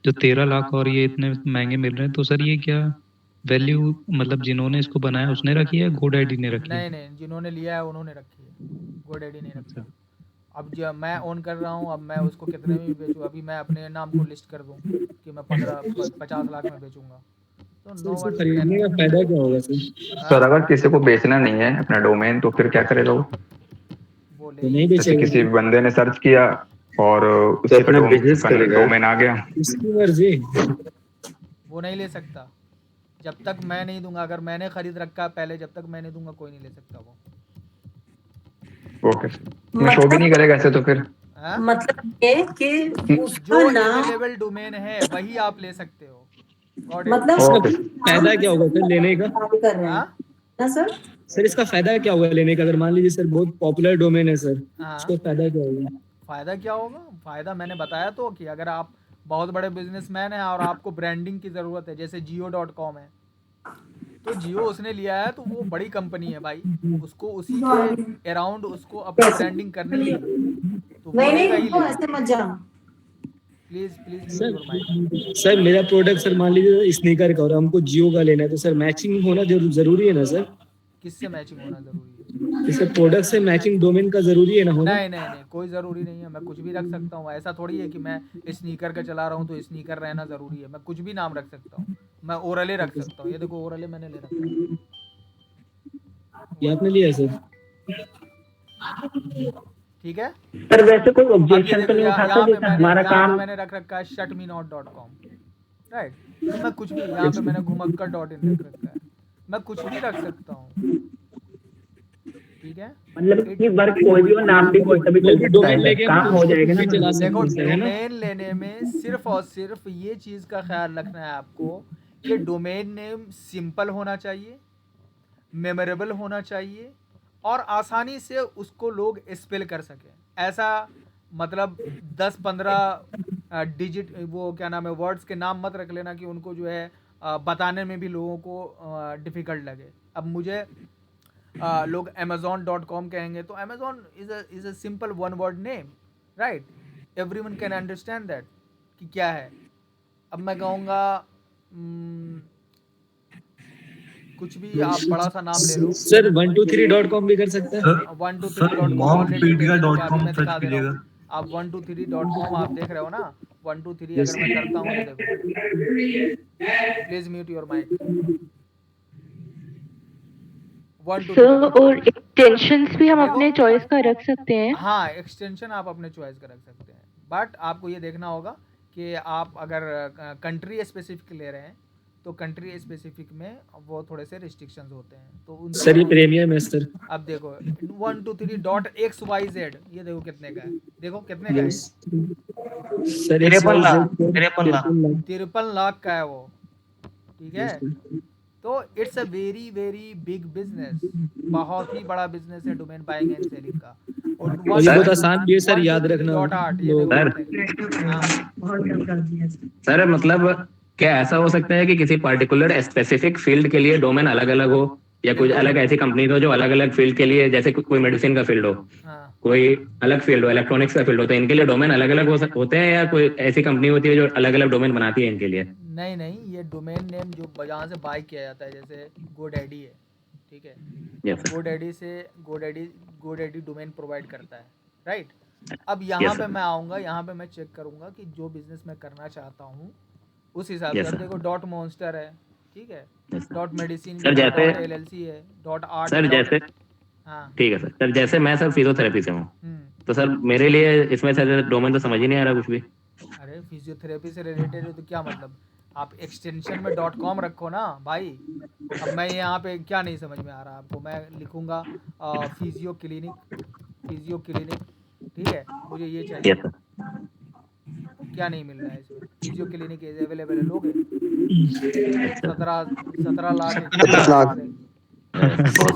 जो 13 लाख और ये इतने महंगे मिल रहे हैं, तो सर ये क्या वैल्यू मतलब जिन्होंने इसको बनाया उसने रखी है, GoDaddy ने रखी है?
नहीं, जिन्होंने लिया है उन्होंने रखी है, GoDaddy नहीं रखी। अब जब मैं ओन कर रहा हूँ, अब मैं उसको कितने में बेचूँ? अभी मैं अपने नाम को लिस्ट कर दूँ कि मैं 50 लाख में बेचूंगा, तो नो वन
खरीदने का फायदा क्या होगा सर?
सर अगर किसी को बेचना नहीं है अपना डोमेन, तो फिर क्या करेगा वो?
तो नहीं
जैसे
बेचेगा,
किसी बंदे ने सर्च किया और उसी
अपना बिजनेस
पे
करेगा।
डोमेन आ गया,
इसकी मर्जी।
वो नहीं ले सकता जब तक मैं नहीं दूंगा। अगर मैंने खरीद रखा है पहले, जब तक मैं नहीं दूंगा कोई नहीं ले सकता वो।
ओके, मैं शो भी नहीं करेगा ऐसे तो फिर?
मतलब ये कि
जो
उसका नाम
अवेलेबल डोमेन है वही आप ले सकते हो।
मतलब
ओके।
फायदा क्या होगा सर लेने का?
कर रहे हैं ना सर?
सर इसका फायदा क्या होगा लेने का? अगर मान लीजिए सर बहुत पॉपुलर डोमेन है सर, इसका फायदा क्या होगा?
फायदा क्या होगा? फायदा मैंने बताया तो कि अगर आप बहुत बड़े बिजनेसमैन हैं और आपको ब्रांडिंग की ज़रूरत है, जैसे जियो.com है, तो जियो उसने लिया है तो वो बड़ी कंपनी है भाई, उसको उसी के अराउंड उसको अपनी ब्रांडिंग करनी है, तो वो लेगा ही लेगा।
ऐसे मत जाओ
प्लीज
सर मेरा प्रोडक्ट सर मान लीजिए स्नीकर का और हमको जियो का लेना है, तो सर मैचिंग होना जरूरी है ना सर?
किससे मैचिंग होना जरूरी है?
जैसे प्रोडक्ट से मैचिंग डोमेन का जरूरी है ना होना?
नहीं, कोई ज़रूरी नहीं है। मैं कुछ भी रख सकता हूँ, ऐसा थोड़ी है कि मैं स्नीकर का चला रहा हूँ तो स्नीकर रहना ज़रूरी है। मैं कुछ भी नाम रख सकता हूँ, मैं ओरले रख सकता हूँ। ये देखो ओरले मैंने ले रखा है।
ये आपने लिया सर?
ठीक है
सर वैसे कोई
अब ये
ऑब्जेक्शन तो
देखो,
नहीं
यहाँ
उठाता
पे
जैसे हमारा
यहाँ पे
काम?
मैंने रख रखा है shutmenot.com, राइट? तो मैं कुछ भी, यहाँ पे मैंने घुमक्कर.in रख रखा है, मैं कुछ भी रख सकता हूँ। ठीक है,
मतलब कि वर्क कोई भी हो, नाम भी कोई सा भी चल सकता
डोमेन
है,
लेके
काम हो जाएगा ना?
चला
देखो
सकते हैं, है ना?
डोमेन लेने में सिर्फ और सिर्फ ये चीज़ का ख्याल रखना है आपको कि डोमेन नेम सिंपल होना चाहिए, मेमोरेबल होना चाहिए और आसानी से उसको लोग स्पेल कर सकें। ऐसा मतलब 10-15 डिजिट वो क्या नाम है वर्ड्स के नाम मत रख लेना कि उनको जो है बताने में भी लोगों को डिफ़िकल्ट लगे। अब मुझे लोग amazon.com कहेंगे तो amazon is a simple one word name, right? everyone can understand that कि क्या है। अब मैं कहूँगा कुछ भी आप बड़ा सा नाम ले लो।
सर 123.com भी कर सकते हैं?
123.com ऑलरेडी मैं दिखा दे रहा हूँ। आप 123.com आप देख रहे हो ना, 123 अगर मैं करता हूँ, ये देखो, प्लीज म्यूट योर माइक।
और एक्सटेंशंस भी हम अपने चॉइस का रख सकते हैं?
हाँ, एक्सटेंशन आप अपने चॉइस का रख सकते हैं, बट आपको ये देखना होगा कि आप अगर कंट्री स्पेसिफिक ले रहे हैं तो कंट्री स्पेसिफिक में वो थोड़े से रिस्ट्रिक्शंस होते हैं। तो
सर ये प्रीमियम है सर।
अब देखो 123.xyz, ये देखो कितने का है, देखो कितने का है?
सर
53 लाख का है वो। ठीक है, तो it's a very very big business, बहुत ही बड़ा बिजनेस है डोमेन बाइंग एंड सेलिंग का। और
ये बहुत आसान भी है सर, याद रखना।
सर मतलब क्या ऐसा हो सकता है कि किसी पर्टिकुलर स्पेसिफिक फील्ड के लिए डोमेन अलग अलग हो, या कुछ अलग ऐसी कंपनी हो जो अलग अलग फील्ड के लिए, जैसे कोई मेडिसिन का फील्ड हो, कोई अलग फील्ड हो, इलेक्ट्रॉनिक्स का फील्ड हो, तो इनके लिए डोमेन अलग अलग होते हैं, या कोई ऐसी कंपनी होती है जो अलग अलग डोमेन बनाती है इनके लिए?
नहीं, ये डोमेन नेम जो जहाँ से बाय किया जाता है, जैसे GoDaddy है, ठीक है, GoDaddy डोमेन प्रोवाइड करता है, राइट? अब यहाँ पे मैं आऊँगा, यहाँ पे मैं चेक करूँगा कि जो बिजनेस मैं करना चाहता हूँ उस हिसाब से। देखो डॉट मॉन्स्टर है, ठीक है, डॉट मेडिसिन LLC है, डॉट आर्ट
सर जैसे, हाँ ठीक है सर, जैसे मैं सर फिजियोथेरेपी से हूँ, तो सर मेरे लिए इसमें सर डोमेन तो समझ ही नहीं आ रहा कुछ भी।
अरे फिजियोथेरेपी से रिलेटेड है तो क्या मतलब, आप एक्सटेंशन में .com रखो ना भाई। अब मैं यहाँ पे क्या नहीं समझ में आ रहा आपको, मैं लिखूंगा फिजियो क्लिनिक, ठीक है, मुझे ये चाहिए। क्या नहीं मिल रहा है इसमें? फिजियो क्लिनिक अवेलेबल है, लोग 17 लाख।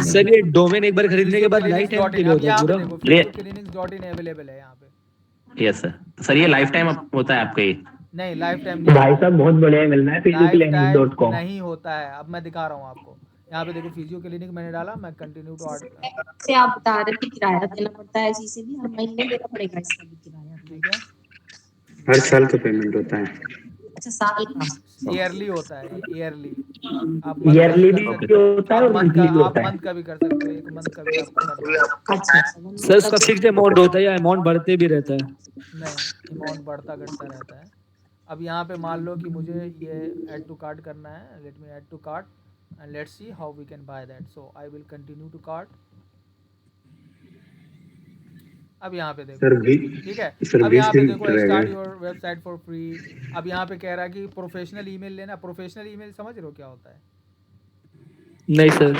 सर ये डोमेन एक बार खरीदने के बाद लाइफ टाइम के लिए होता है पूरा?
फिजियोक्लिनिक्स.in अवेलेबल है यहाँ पे।
यस सर, ये लाइफ टाइम होता है आपका? ही
नहीं, लाइफ टाइम नहीं।
भाई साहब बहुत बढ़िया मिल रहा है फिजियोक्लिनिक.com।
नहीं होता है, अब मैं दिखा रहा हूँ आपको। यहाँ पे देखो फिजियो क्लिनिक मैंने डाला, मैं कंटिन्यू टू
से आप बता रहे थे किराया देना पड़ता है, इसी से भी हर महीने देना पड़ेगा इसका भी किराया?
ठीक है,
हर साल का पेमेंट होता है।
अच्छा, साल का?
ईयरली होता है, ईयरली। आप
ईयरली भी होता है और मंथली भी होता है।
मंथ का भी कर सकते हो, एक मंथ का भी आपको करना है।
अच्छा,
सर उसका फिक्स्ड अमाउंट होता है या अमाउंट बढ़ते भी रहता है?
नहीं, अमाउंट बढ़ता घटता रहता है। अब यहाँ पे मान लो कि मुझे ये ऐड टू कार्ट करना है, let me add to cart and let's see how we can buy that. So I will continue to cart. अब यहाँ पे देखो, ठीक है, अब यहाँ पे देखो start your website for free. अब यहाँ पे कह रहा है कि प्रोफेशनल ईमेल लेना। प्रोफेशनल ईमेल समझ रहे हो क्या होता है?
नहीं सर।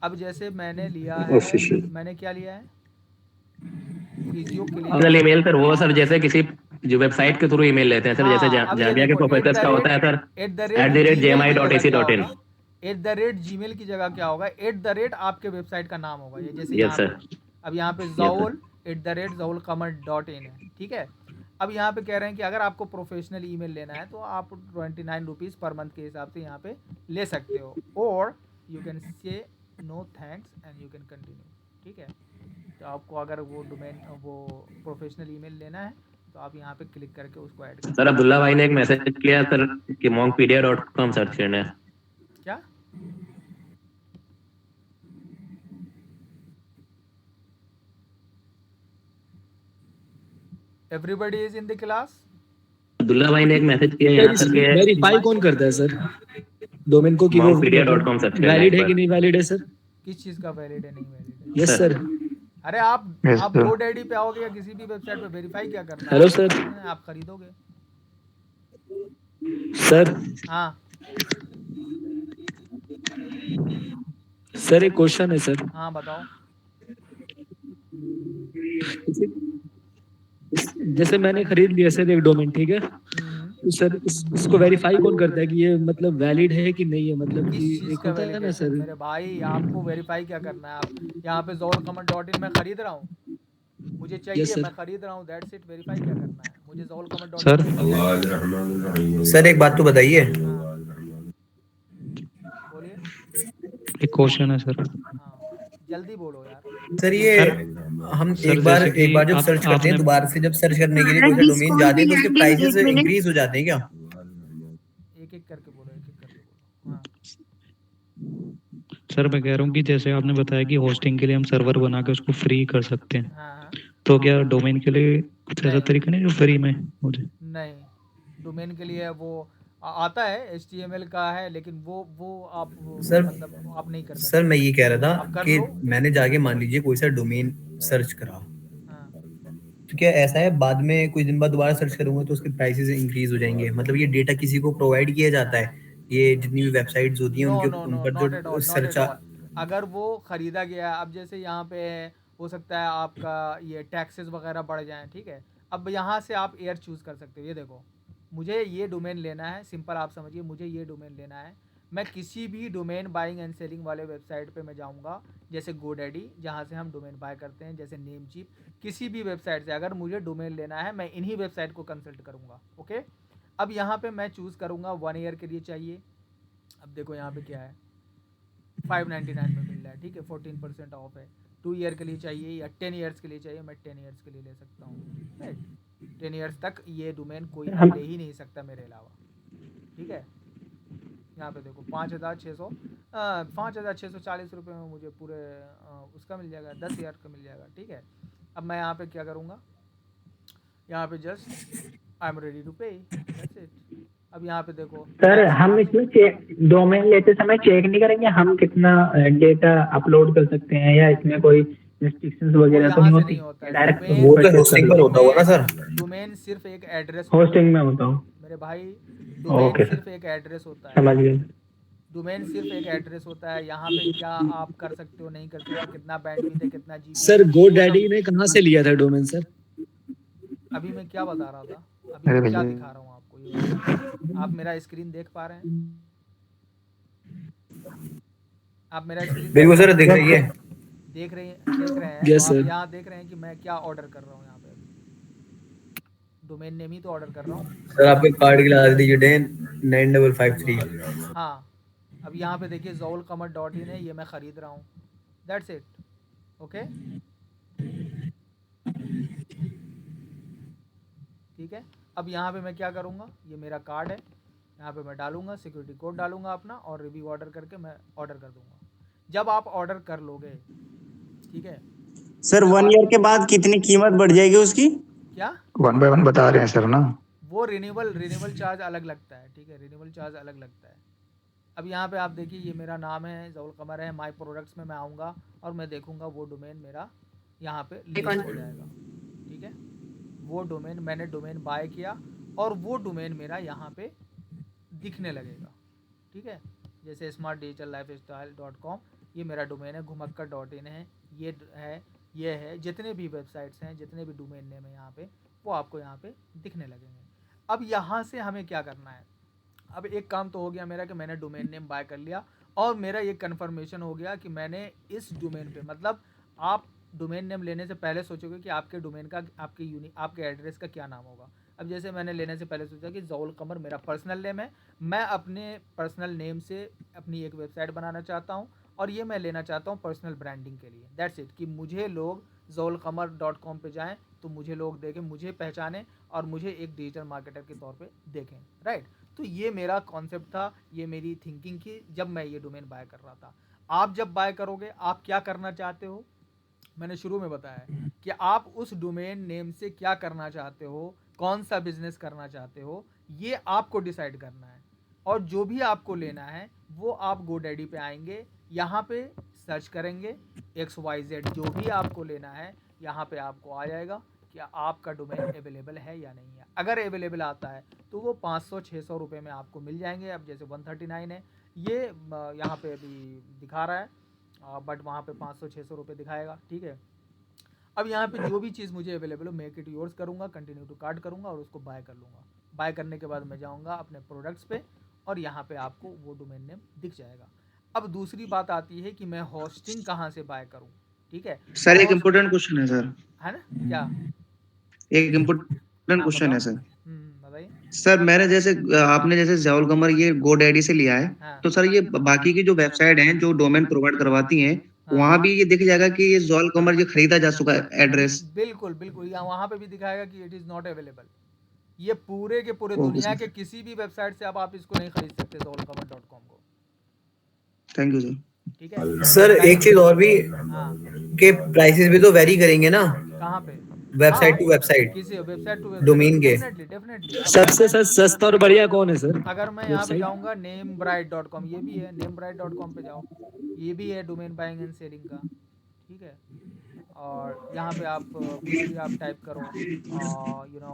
अब जैसे मैंने लिया है, मैंने क्या लिया है, फिजियो
प्रोफेशनल ईमेल सर, वो सर जैसे किसी जो वेबसाइट के थ्रू ईमेल लेते हैं सर, जैसे जामिया के प्रोफेसर का होता है सर @jmi.ac.in।
@gmail की जगह क्या होगा, @ आपके वेबसाइट का नाम होगा। ये जैसे यहाँ पे, अब यहाँ पे Zaul @zaulqamar.in है, ठीक है। अब यहाँ पे कह रहे हैं कि अगर आपको प्रोफेशनल ईमेल लेना है तो आप 29 रुपीज़ पर मंथ के हिसाब से यहाँ पे ले सकते हो, और you can say no thanks and you can continue, ठीक है। तो आपको अगर वो डोमेन, वो प्रोफेशनल ईमेल लेना है तो आप यहाँ पे क्लिक करके उसको ऐड कर।
सर अब्दुल्ला भाई ने एक मैसेज किया सर कि monkpedia.com सर्च करना है।
क्या? Everybody is in the class?
Abdullah भाई ने एक मैसेज किया यहाँ सर के
वेरीफाई कौन करता है सर डोमेन को कि वो
monkpedia.com सर्च करना है।
वैलिड है कि नहीं वैलिड है सर?
किस चीज का वैलिड है, नहीं वैलिड है?
Yes sir.
अरे आप GoDaddy पे आओगे या किसी भी वेबसाइट पे वेरीफाई क्या करना है?
Hello sir.
आप खरीदोगे
सर।
हाँ
सर एक क्वेश्चन है सर।
हाँ बताओ।
जैसे मैंने खरीद लिया सर एक डोमेन, ठीक है, तो सर इसको वेरीफाई कौन करता है कि ये मतलब वैलिड है कि नहीं है? मतलब कि एक होता है ना सर।
मेरे भाई आपको वेरीफाई क्या करना है? आप यहाँ पे zaulqamar.in में खरीद रहा हूँ, मुझे चाहिए, मैं खरीद रहा हूँ, दैट्स इट। वेरीफाई क्या करना है मुझे? zaulqamar.in
सर एक बात तो बताइए।
बोलिए।
एक क्वेश्चन है सर।
जल्दी बोलो यार।
सर ये हम एक बार जब सर्च करते हैं, दोबारा से जब सर्च करने के लिए कोई सा डोमेन जाते हैं तो उसके प्राइसेस इंक्रीज हो जाते हैं क्या?
एक एक करके बोलो, एक एक करके बोलो। हाँ
सर मैं कह रहा हूँ कि जैसे आपने बताया कि होस्टिंग के लिए हम सर्वर बना के उसको फ्री कर सकते हैं, तो क्या डोमेन के लिए कुछ ऐसा तरीका नहीं जो फ्री में मुझे?
नहीं, डोमेन के लिए वो आता है, HTML का है, लेकिन वो आप
सर
मतलब आप नहीं कर सकते।
सर मैं ये कह रहा था कि मैंने जाके मान लीजिए कोई सा डोमेन सर्च करा, तो क्या ऐसा है बाद में कुछ दिन बाद दोबारा सर्च करूंगा तो उसके प्राइसेस इंक्रीज हो जाएंगे? मतलब ये डेटा किसी को प्रोवाइड किया जाता है, ये जितनी भी वेबसाइट्स होती हैं उनके ऊपर जो सर्च,
अगर वो खरीदा गया, अब जैसे यहाँ पे हो सकता है आपका ये टैक्सेस वगैरह बढ़ जाएं, ठीक है। अब यहाँ से आप एयर चूज कर सकते हो। ये देखो, मुझे ये डोमेन लेना है, सिंपल आप समझिए, मुझे ये डोमेन लेना है। मैं किसी भी डोमेन बाइंग एंड सेलिंग वाले वेबसाइट पे मैं जाऊंगा, जैसे GoDaddy जहाँ से हम डोमेन बाय करते हैं, जैसे नेमचीप, किसी भी वेबसाइट से अगर मुझे डोमेन लेना है मैं इन्हीं वेबसाइट को कंसल्ट करूँगा। ओके, अब यहाँ पे मैं चूज़ करूँगा 1 ईयर के लिए चाहिए। अब देखो यहाँ पे क्या है, 599 में मिल रहा है, ठीक है, 14% ऑफ है। 2 ईयर के लिए चाहिए या 10 ईयर्स के लिए चाहिए, मैं 10 ईयर्स के लिए ले सकता हूँ, राइट। 10 ईयर्स तक ये डोमेन कोई ले ही नहीं सकता मेरे अलावा, ठीक है। यहाँ पे देखो 5,640 रुपये में मुझे पूरे उसका मिल जाएगा, 10 ईयर का मिल जाएगा, ठीक है। अब मैं यहाँ पे क्या करूँगा, यहाँ पे just I am ready to pay, that's it. अब यहाँ पे देखो
सर, हम इसमें डोमेन लेते समय चेक नहीं करेंगे हम कितना डेटा अपलोड कर सकते हैं, या इसमें कोई रिस्ट्रिक्शंस वगैरह तो नहीं होती? डायरेक्ट
वो तो होस्टिंग पर होता होगा ना सर?
डोमेन सिर्फ एक एड्रेस
होस्टिंग में होता हूँ
मेरे भाई, डोमेन सिर्फ एक एड्रेस होता है,
समझ गए।
डोमेन सिर्फ एक एड्रेस होता है। यहाँ पे क्या आप कर सकते हो, नहीं कर सकते, कितना बैंडविड्थ है, कितना जीबी।
सर GoDaddy ने कहाँ से लिया था डोमेन सर?
अभी मैं क्या बता रहा था, अभी मैं क्या दिखा रहा हूँ आपको, ये आप मेरा स्क्रीन देख पा रहे हैं? आप मेरा स्क्रीन
बिल्कुल सर दिख रही है,
देख रहे हैं?
yes,
तो आप यहाँ देख रहे हैं कि मैं क्या ऑर्डर कर रहा हूँ। यहाँ पे डोमेन नेम ही तो ऑर्डर कर रहा हूँ
सर। आपके कार्ड की ला दीजिए 9553।
हाँ, अब यहाँ पे देखिए zoulqamar.in है, ये मैं ख़रीद रहा हूँ, दैट्स इट। ओके, ठीक है। अब यहाँ पे मैं क्या करूँगा, ये मेरा कार्ड है, यहाँ पे मैं डालूंगा, सिक्योरिटी कोड डालूंगा अपना और रिव्यू ऑर्डर करके मैं ऑर्डर कर दूंगा। जब आप ऑर्डर कर लोगे, ठीक है
सर, 1 ईयर के बाद कितनी कीमत बढ़ जाएगी उसकी?
क्या
1 by 1 बता रहे हैं सर ना।
वो रिन्यूअल चार्ज अलग लगता है, ठीक है, रिन्यूअल चार्ज अलग लगता है। अब यहाँ पे आप देखिए, ये मेरा नाम है, ज़ौलक़मर है, माई प्रोडक्ट्स में मैं आऊँगा और मैं देखूँगा वो डोमेन मेरा यहाँ पे लिस्ट हो जाएगा, ठीक है। वो डोमेन मैंने डोमेन बाय किया और वो डोमेन मेरा यहाँ पे दिखने लगेगा, ठीक है। जैसे smartdigitallifestyle.com ये मेरा डोमेन है, घुमक्कर.in है, ये है जितने भी वेबसाइट्स हैं, जितने भी डोमेन नेम है यहाँ पे, वो आपको यहाँ पे दिखने लगेंगे। अब यहाँ से हमें क्या करना है, अब एक काम तो हो गया मेरा कि मैंने डोमेन नेम बाय कर लिया और मेरा ये कन्फर्मेशन हो गया कि मैंने इस डोमेन पे, मतलब आप डोमेन नेम लेने से पहले सोचोगे कि आपके डोमेन का, आपके एड्रेस का क्या नाम होगा। अब जैसे मैंने लेने से पहले सोचा कि ज़ौलक़मर मेरा पर्सनल नेम है, मैं अपने पर्सनल नेम से अपनी एक वेबसाइट बनाना चाहता हूँ और ये मैं लेना चाहता हूँ पर्सनल ब्रांडिंग के लिए, दैट्स इट। कि मुझे लोग ज़ौलक़मर.com पे जाएं तो मुझे लोग देखें, मुझे पहचानें और मुझे एक डिजिटल मार्केटर के तौर पे देखें, राइट। तो ये मेरा कॉन्सेप्ट था, ये मेरी थिंकिंग थी जब मैं ये डोमेन बाय कर रहा था। आप जब बाय करोगे, आप क्या करना चाहते हो, मैंने शुरू में बताया कि आप उस डोमेन नेम से क्या करना चाहते हो, कौन सा बिजनेस करना चाहते हो, ये आपको डिसाइड करना है। और जो भी आपको लेना है वो आप GoDaddy पे आएंगे, यहाँ पे सर्च करेंगे XYZ, जो भी आपको लेना है यहाँ पे आपको आ जाएगा कि आपका डोमेन अवेलेबल है या नहीं है। अगर अवेलेबल आता है तो वो 500-600 रुपये में आपको मिल जाएंगे। अब जैसे 139 है, ये यहाँ पे अभी दिखा रहा है, बट वहाँ पे 500-600 रुपये दिखाएगा, ठीक है। अब यहाँ पे जो भी चीज़ मुझे अवेलेबल हो, मेक इट योर्स करूँगा, कंटिन्यू टू कार्ट करूँगा और उसको बाय कर लूँगा। बाय करने के बाद मैं जाऊँगा अपने प्रोडक्ट्स पे और यहाँ पे आपको वो डोमेन नेम दिख जाएगा। अब दूसरी बात आती है कि मैं होस्टिंग कहाँ से बाय करूँ, ठीक है
सर, एक इम्पोर्टेंट क्वेश्चन है सर,
है ना, क्या
एक इम्पोर्टेंट क्वेश्चन है सर।
बताइए
सर, मैंने जैसे आपने जैसे ज़ौलक़मर ये GoDaddy से लिया है,
हाँ।
तो सर ये बाकी की जो वेबसाइट हैं जो डोमेन प्रोवाइड करवाती हैं, वहाँ भी ये दिख जाएगा कि ये ज़ौलक़मर ये खरीदा जा चुका है एड्रेस?
बिल्कुल बिल्कुल, यहाँ वहाँ पे भी दिखाएगा कि इट इज़ नॉट अवेलेबल। ये पूरे के पूरे
ओके
दुनिया
सर।
के किसी भी वेबसाइट से अब आप इसको नहीं खरीद सकते ज़ौलक़मर.com को,
थैंक यू सर।
ठीक है।
सर एक चीज और भी
हाँ,
के प्राइसेस भी तो वेरी करेंगे ना,
कहाँ पे,
वेबसाइट टू वेबसाइट,
किसी वेबसाइट टू
डोमेन के।
डेफिनेटली।
सबसे सस्ता और बढ़िया कौन है सर?
अगर मैं यहाँ पे
वेबसाइट?
जाऊँगा namebrite.com, ये भी है, namebrite.com पे जाओ, ये भी है डोमेन बाइंग एंड सेलिंग का, ठीक है। और यहाँ पे आप कुछ भी आप टाइप करो, यू नो,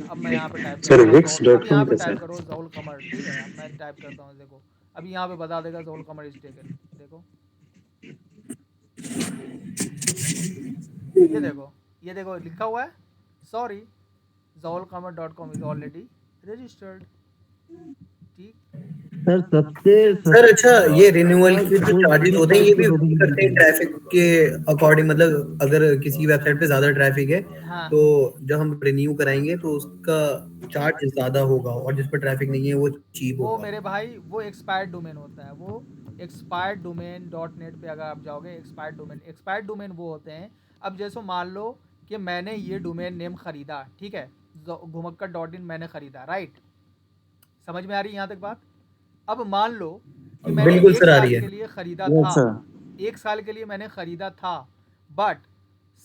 अब मैं यहाँ पे टाइप
सर
करूँगा, अब
wix.com
यहाँ पे
पे
टाइप
सर।
करो ज़ौलक़मर, ठीक है। अब मैं टाइप करता हूँ, देखो अभी यहाँ पे बता देगा ज़ौलक़मर इज टेकन, देखो ये देखो लिखा हुआ है, सॉरी ज़ौलक़मर.com इज ऑलरेडी रजिस्टर्ड, ठीक।
सर सबसे
सर अच्छा, ये रिन्यूअल के जो चार्जेस होते हैं ये भी vary करते हैं ट्रैफिक के अकॉर्डिंग, मतलब अगर किसी वेबसाइट पे ज्यादा ट्रैफिक है
हाँ।
तो जब हम रिन्यू कराएंगे तो उसका चार्ज ज्यादा होगा और जिस पर ट्रैफिक नहीं है वो चीप
वो
होगा।
मेरे भाई वो एक्सपायर्ड डोमेन होता है, वो एक्सपायर्ड डोमेन .net पे अगर आप जाओगे, एक्सपायर्ड डोमेन वो होते हैं। अब जैसे मान लो कि मैंने ये डोमेन नेम खरीदा, ठीक है, घुमक्कर.in मैंने खरीदा, राइट, समझ में आ रही है यहाँ तक बात। अब मान लो कि मैंने
बिल्कुल
1
सर, आ
साल
रही है।
के लिए खरीदा
Yes,
था,
sir.
1 साल के लिए मैंने खरीदा था, बट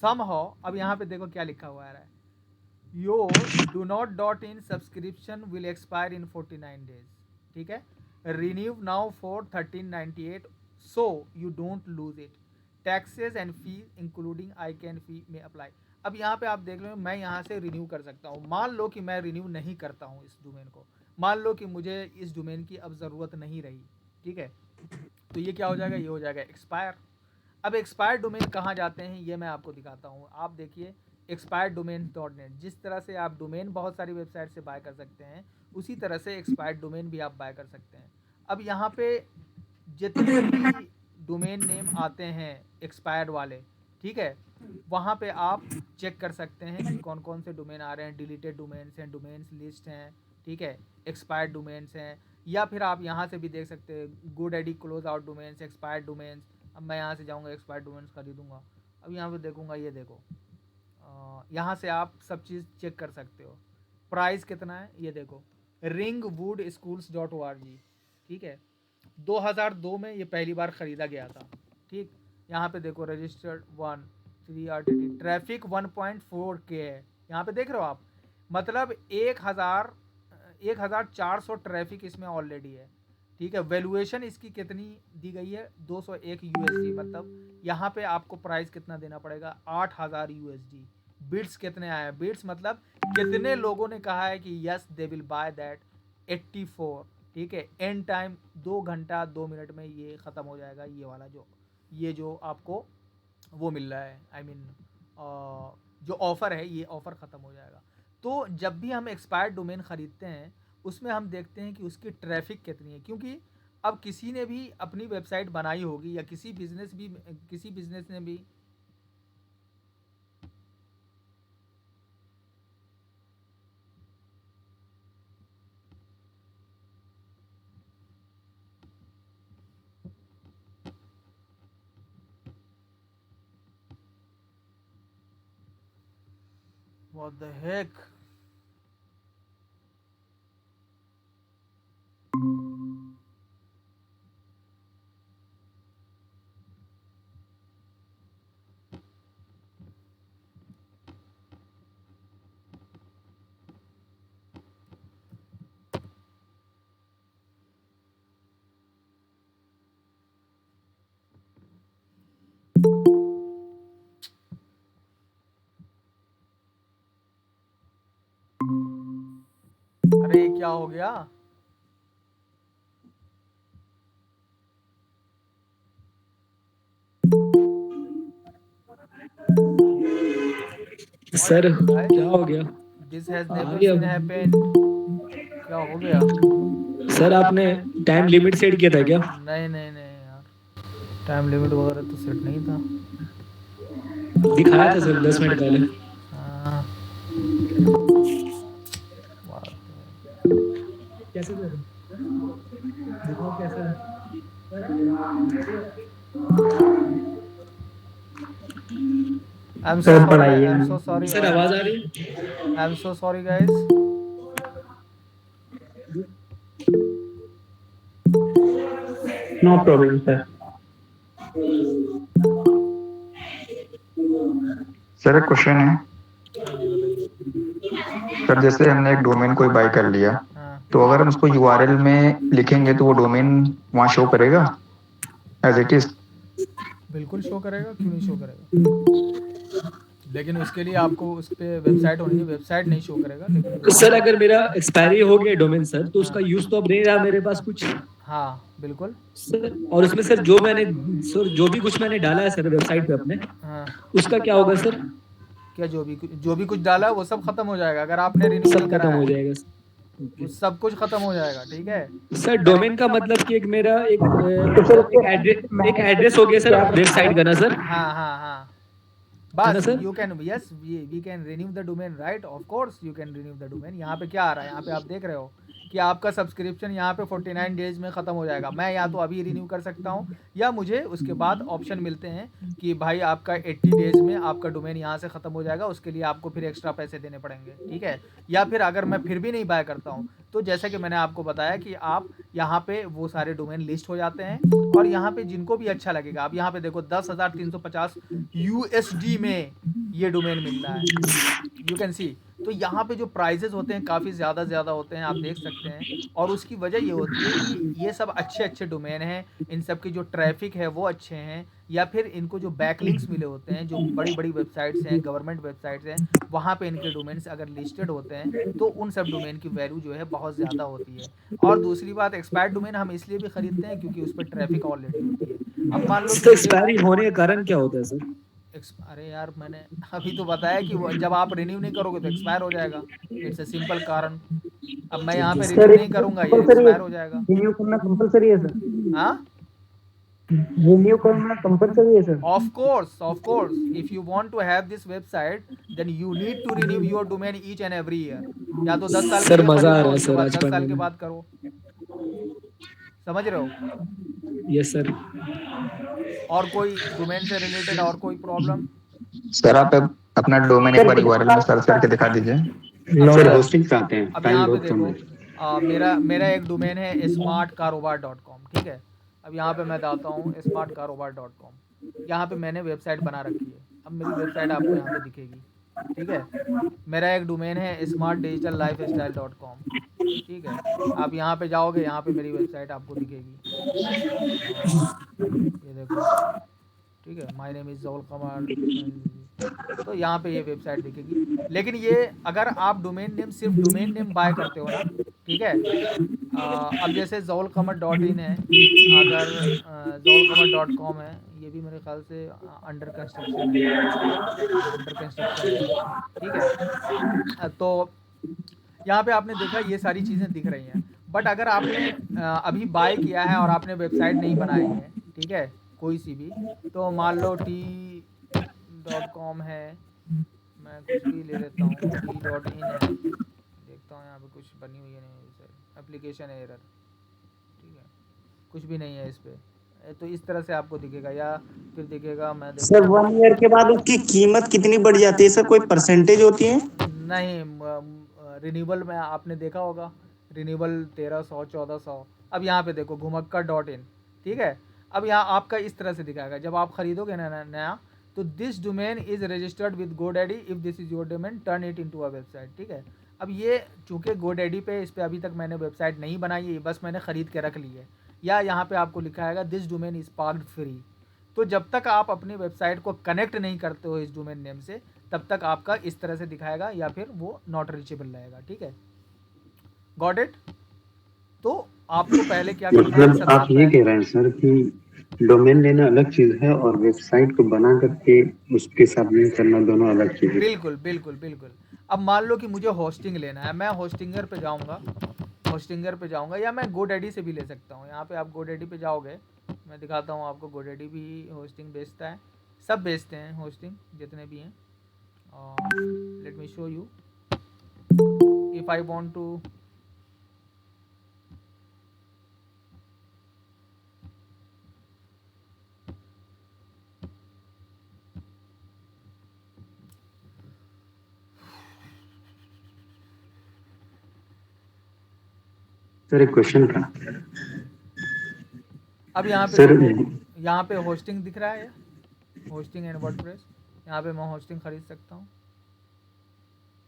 समहाउ अब यहाँ पे देखो क्या लिखा हुआ है, your do not .in subscription will expire in 49 days, ठीक है, renew now for 1398 so you don't lose it, taxes and fee including ICANN fee में अप्लाई। अब यहाँ पे आप देख लो, मैं यहाँ से रिन्यू कर सकता हूँ। मान लो कि मैं रिन्यू नहीं करता हूँ इस डोमेन को, मान लो कि मुझे इस डोमेन की अब ज़रूरत नहीं रही, ठीक है, तो ये क्या हो जाएगा, ये हो जाएगा एक्सपायर। अब एक्सपायर डोमेन कहाँ जाते हैं ये मैं आपको दिखाता हूँ। आप देखिए expireddomains.net, जिस तरह से आप डोमेन बहुत सारी वेबसाइट से बाय कर सकते हैं, उसी तरह से एक्सपायर्ड डोमेन भी आप बाय कर सकते हैं। अब यहाँ पे जितने भी डोमेन नेम आते हैं एक्सपायर्ड वाले, ठीक है, वहाँ पे आप चेक कर सकते हैं कि कौन कौन से डोमेन आ रहे हैं, डिलीटेड डोमेन्स हैं, डोमेन्स लिस्ट हैं, ठीक है, एक्सपायर्ड डोमेन्स हैं, या फिर आप यहाँ से भी देख सकते हैं GoDaddy close out domains, expired domains. अब मैं यहाँ से जाऊँगा एक्सपायर्ड डोमेन्स खरीदूँगा। अब यहाँ पे देखूँगा, ये देखो यहाँ से आप सब चीज़ चेक कर सकते हो। प्राइस कितना है ये देखो, ringwoodschools.org, ठीक है। 2002 में ये पहली बार ख़रीदा गया था, ठीक। यहाँ पे देखो रजिस्टर्ड 3 RTT, ट्रैफिक 1.4K है, यहाँ पे देख रहे हो आप। मतलब 1400 ट्रैफिक इसमें ऑलरेडी है, ठीक है। वैल्यूएशन इसकी कितनी दी गई है, 201 USD। मतलब यहाँ पे आपको प्राइस कितना देना पड़ेगा, 8000 USD। बिट्स कितने आए हैं, बिट्स मतलब कितने लोगों ने कहा है कि yes they will by that, 84, ठीक है। एंड टाइम 2 घंटा 2 मिनट में ये ख़त्म हो जाएगा। ये वाला जो आपको वो मिल रहा है, आई मीन जो ऑफ़र है, ये ऑफ़र ख़त्म हो जाएगा। तो जब भी हम एक्सपायर्ड डोमेन ख़रीदते हैं उसमें हम देखते हैं कि उसकी ट्रैफिक कितनी है, क्योंकि अब किसी ने भी अपनी वेबसाइट बनाई होगी या किसी बिजनेस ने भी What the heck? अरे क्या हो गया?
सर क्या हो गया?
This has never been happened. क्या हो गया?
सर आपने टाइम लिमिट सेट किया था क्या?
नहीं यार, टाइम लिमिट वगैरह तो सेट नहीं था।
दिखाया था सर 10 मिनट पहले।
हाँ।
कैसे सर? दिखाओ कैसे?
I'm so sorry. I'm so sorry.
Sir आवाज आ रही है?
I'm so sorry guys.
No problem sir.
Sir एक क्वेश्चन है सर, जैसे हमने एक डोमेन कोई बाय कर लिया, तो अगर हम उसको URL में लिखेंगे तो वो डोमेन वहाँ शो करेगा एज इट इज?
बिल्कुल शो करेगा, क्यों नहीं शो करेगा, लेकिन उसके लिए आपको उस पे वेबसाइट होनी है, वेबसाइट नहीं शो करेगा। लेकिन
तो सर अगर मेरा एक्सपायरी हो गया डोमेन सर, तो उसका यूज तो अब नहीं रहा मेरे पास कुछ।
हाँ बिल्कुल
सर, और उसमें सर जो भी कुछ मैंने डाला है सर वेबसाइट पे अपने,
हाँ,
उसका क्या होगा सर?
क्या जो भी कुछ डाला है वो सब खत्म हो जाएगा अगर आपने रिन्यू नहीं करा
हो
है,
जाएगा
वो सब कुछ खत्म हो जाएगा, ठीक है।
सर डोमेन का मतलब कि एक मेरा एक एड्रेस हो गया सर वेबसाइट का ना सर?
हाँ बस you can yes we can renew the domain, right, of course you can renew the domain. यहाँ पे क्या आ रहा है, यहाँ पे आप देख रहे हो कि आपका सब्सक्रिप्शन यहाँ पे 49 डेज में ख़त्म हो जाएगा। मैं या तो अभी रिन्यू कर सकता हूँ या मुझे उसके बाद ऑप्शन मिलते हैं कि भाई आपका 80 डेज में आपका डोमेन यहाँ से ख़त्म हो जाएगा, उसके लिए आपको फिर एक्स्ट्रा पैसे देने पड़ेंगे, ठीक है। या फिर अगर मैं फिर भी नहीं बाय करता हूँ तो जैसा कि मैंने आपको बताया कि आप यहाँ पे वो सारे डोमेन लिस्ट हो जाते हैं और यहाँ पे जिनको भी अच्छा लगेगा, आप यहाँ पे देखो 10,350 USD में ये डोमेन मिल रहा है, यू कैन सी। तो यहाँ पे जो प्राइजेस होते हैं काफ़ी ज़्यादा होते हैं, आप देख सकते हैं। और उसकी वजह ये होती है कि ये सब अच्छे डोमेन हैं, इन सब की जो ट्रैफिक है वो अच्छे हैं, या फिर इनको जो बैकलिंक्स मिले होते हैं, जो बड़ी वेबसाइट्स हैं, गवर्नमेंट वेबसाइट्स हैं, वहाँ पे इनके डोमेन्स अगर लिस्टेड होते हैं तो उन सब डोमेन की वैल्यू जो है बहुत ज़्यादा होती है। और दूसरी बात, एक्सपायर्ड डोमेन हम इसलिए भी खरीदते हैं क्योंकि उस पर ट्रैफिक ऑलरेडी होती है। अब मान लो
एक्सपायरी होने का कारण क्या होता है सर?
अरे यार मैंने अभी तो बताया कि जब आप रिन्यू नहीं करोगे तो एक्सपायर हो जाएगा, इट्स अ सिंपल कारण। अब मैं यहाँ पे रिन्यू नहीं करूंगा, ये एक्सपायर हो जाएगा।
रिन्यू करना कंपलसरी है सर?
हाँ
रिन्यू करना कंपलसरी है sir?
Of course if you want to have this website then you need to renew your domain each and every year. या तो 10 साल
सर मजा आ रहा है सर आज
10 साल के बाद करो। समझ रहे हो?
Yes sir.
और कोई डोमेन से रिलेटेड और कोई प्रॉब्लम?
सर आप अपना डोमेन एक बार यूआरएल में सर्च करके दिखा दीजिए।
सर होस्टिंग पे आते हैं,
अब यहाँ पे
time.com
देखो मेरा एक डोमेन है smartkarobar.com, ठीक है। अब यहाँ पे मैं डालता हूँ smartkarobar.com, यहाँ पे मैंने वेबसाइट बना रखी है। अब मेरी वेबसाइट आपको यहाँ पे दिखेगी, ठीक है। मेरा एक डोमेन है smartdigitallifestyle.com, ठीक है। आप यहाँ पे जाओगे, यहाँ पे मेरी वेबसाइट आपको दिखेगी, ये देखो, ठीक है। माय नेम इज़ ज़ौल कमर, तो यहाँ पे ये वेबसाइट दिखेगी। लेकिन ये अगर आप डोमेन नेम सिर्फ डोमेन नेम बाय करते हो ना, ठीक है। अब जैसे zolqamar.in है, अगर zolqamar.com है, ये भी मेरे ख्याल से अंडर कंस्ट्रक्शन है, ठीक है। तो यहाँ पे आपने देखा ये सारी चीज़ें दिख रही हैं। बट अगर आपने अभी बाय किया है और आपने वेबसाइट नहीं बनाई है, ठीक है, कोई सी भी, तो मान लो t.com है, मैं कुछ भी ले लेता हूँ, t.in है, देखता हूँ यहाँ पे कुछ बनी हुई है नहीं सर, एप्लीकेशन एरर, ठीक है, कुछ भी नहीं है इस पे। तो इस तरह से आपको दिखेगा, या फिर दिखेगा, मैं
सर 1 ईयर के बाद उसकी कीमत कितनी बढ़ जाती है सर, कोई परसेंटेज होती है?
नहीं, रिन्यूबल में आपने देखा होगा, रिन्यूबल 1300 1400। अब यहाँ पे देखो घुमक्कर.in, ठीक है। अब यहाँ आपका इस तरह से दिखाएगा, जब आप खरीदोगे ना नया, तो this domain is registered with GoDaddy, if this is your domain turn it into a website, ठीक है। अब ये चूँकि GoDaddy पे इस पर अभी तक मैंने वेबसाइट नहीं बनाई है, बस मैंने ख़रीद के रख ली है, या यहाँ पे आपको लिखा आएगा this domain is parked free. तो जब तक आप अपनी वेबसाइट को कनेक्ट नहीं करते हो इस डोमेन नेम से, तब तक आपका इस तरह से दिखाएगा, या फिर वो नॉट रीचेबल रहेगा, ठीक है। Got it? तो आपको पहले क्या करना है,
मतलब आप ये कह रहे हैं सर कि डोमेन लेना अलग चीज है और वेबसाइट को बना करके उसके साथ लिंक करना दोनों अलग चीज है।
बिल्कुल बिल्कुल बिल्कुल। अब मान लो कि मुझे होस्टिंग लेना है, मैं होस्टिंगर पे जाऊंगा, या मैं GoDaddy से भी ले सकता हूँ। यहाँ पे आप GoDaddy पे जाओगे, मैं दिखाता हूँ आपको, GoDaddy भी होस्टिंग बेचता है, सब बेचते हैं होस्टिंग जितने भी हैं। Let me show you, if I want to,
sir एक क्वेश्चन था।
अब यहाँ पे
सर
यहाँ पे होस्टिंग दिख रहा है, होस्टिंग एंड वर्डप्रेस, यहाँ पे मैं होस्टिंग खरीद सकता हूँ,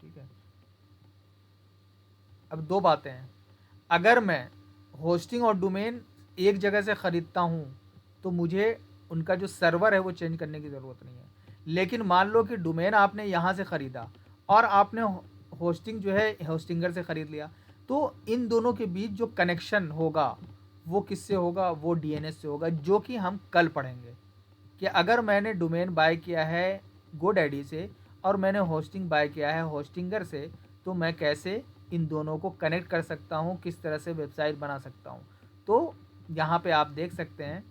ठीक है। अब दो बातें हैं, अगर मैं होस्टिंग और डोमेन एक जगह से ख़रीदता हूँ तो मुझे उनका जो सर्वर है वो चेंज करने की ज़रूरत नहीं है। लेकिन मान लो कि डोमेन आपने यहाँ से ख़रीदा और आपने होस्टिंग जो है होस्टिंगर से ख़रीद लिया, तो इन दोनों के बीच जो कनेक्शन होगा वो किससे होगा, वो DNS से होगा, जो कि हम कल पढ़ेंगे कि अगर मैंने डोमेन बाय किया है GoDaddy से और मैंने होस्टिंग बाय किया है होस्टिंगर से, तो मैं कैसे इन दोनों को कनेक्ट कर सकता हूँ, किस तरह से वेबसाइट बना सकता हूँ। तो यहाँ पे आप देख सकते हैं,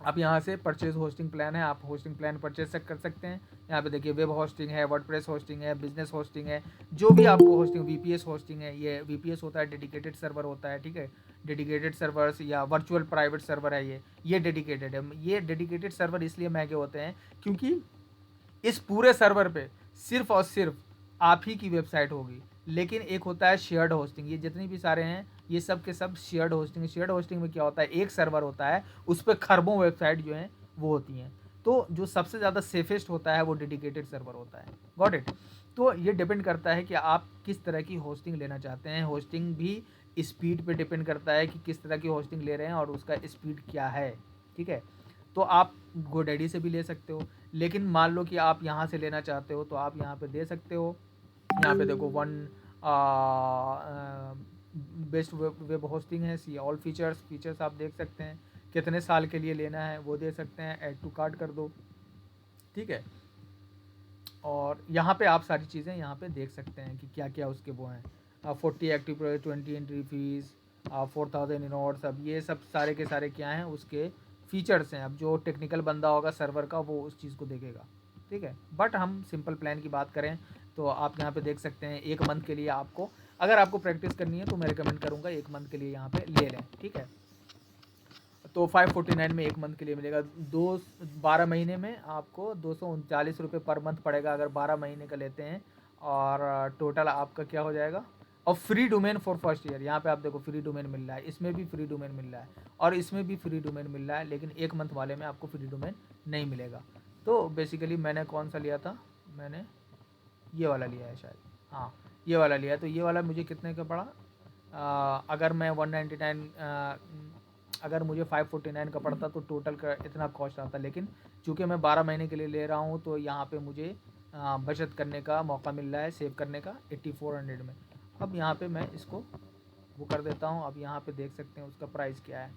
आप यहाँ से परचेज होस्टिंग प्लान है, आप होस्टिंग प्लान परचेज कर सकते हैं। यहाँ पे देखिए वेब होस्टिंग है, वर्डप्रेस होस्टिंग है, बिजनेस होस्टिंग है, जो भी आपको होस्टिंग, VPS होस्टिंग है, ये VPS होता है डेडिकेटेड सर्वर होता है, ठीक है। डेडिकेटेड सर्वर्स या वर्चुअल प्राइवेट सर्वर है, ये डेडिकेटेड है। ये डेडिकेटेड सर्वर इसलिए महंगे होते हैं क्योंकि इस पूरे सर्वर पे सिर्फ और सिर्फ आप ही की वेबसाइट होगी। लेकिन एक होता है शेयर्ड होस्टिंग, ये जितने भी सारे हैं ये सब के सब शेयर्ड होस्टिंग। शेयर्ड होस्टिंग में क्या होता है, एक सर्वर होता है, उस पर खरबों वेबसाइट जो हैं वो होती हैं। तो जो सबसे ज़्यादा सेफेस्ट होता है वो डेडिकेटेड सर्वर होता है। Got it? तो ये डिपेंड करता है कि आप किस तरह की होस्टिंग लेना चाहते हैं। होस्टिंग भी स्पीड पे डिपेंड करता है कि किस तरह की होस्टिंग ले रहे हैं और उसका स्पीड क्या है, ठीक है। तो आप GoDaddy से भी ले सकते हो, लेकिन मान लो कि आप यहाँ से लेना चाहते हो तो आप यहाँ पे दे सकते हो। यहाँ पे देखो बेस्ट वेब होस्टिंग है, सी ऑल फीचर्स आप देख सकते हैं, कितने साल के लिए लेना है वो दे सकते हैं, ऐड टू कार्ट कर दो, ठीक है। और यहाँ पे आप सारी चीज़ें यहाँ पे देख सकते हैं कि क्या क्या उसके वो हैं। 40 एक्टिव प्रोजेक्ट, 20 एंट्री फीस, 4000 इनोड्स। अब ये सब सारे के सारे क्या हैं, उसके फीचर्स हैं। अब जो टेक्निकल बंदा होगा सर्वर का वो उस चीज़ को देखेगा, ठीक है। बट हम सिंपल प्लान की बात करें तो आप यहाँ पे देख सकते हैं 1 मंथ के लिए आपको, अगर आपको प्रैक्टिस करनी है तो मैं रिकमेंड करूँगा 1 मंथ के लिए यहाँ पे ले लें, ठीक है। तो 549 में एक मंथ के लिए मिलेगा। 12 महीने में आपको 239 रुपये पर मंथ पड़ेगा अगर 12 महीने का लेते हैं, और टोटल आपका क्या हो जाएगा। और free domain for first year, यहाँ पे आप देखो फ्री डोमेन मिल रहा है, इसमें भी फ्री डोमेन मिल रहा है और इसमें भी फ्री डोमेन मिल रहा है, लेकिन एक मंथ वाले में आपको फ्री डोमेन नहीं मिलेगा। तो बेसिकली मैंने कौन सा लिया था, मैंने ये वाला लिया है शायद, हाँ ये वाला लिया। तो ये वाला मुझे कितने का पड़ा, अगर मैं 199 अगर मुझे 549 का पड़ता तो टोटल का इतना कॉस्ट आता, लेकिन चूँकि मैं 12 महीने के लिए ले रहा हूँ तो यहाँ पे मुझे बचत करने का मौका मिल रहा है, सेव करने का 8400 में। अब यहाँ पे मैं इसको वो कर देता हूँ। अब यहाँ पे देख सकते हैं उसका प्राइस क्या है,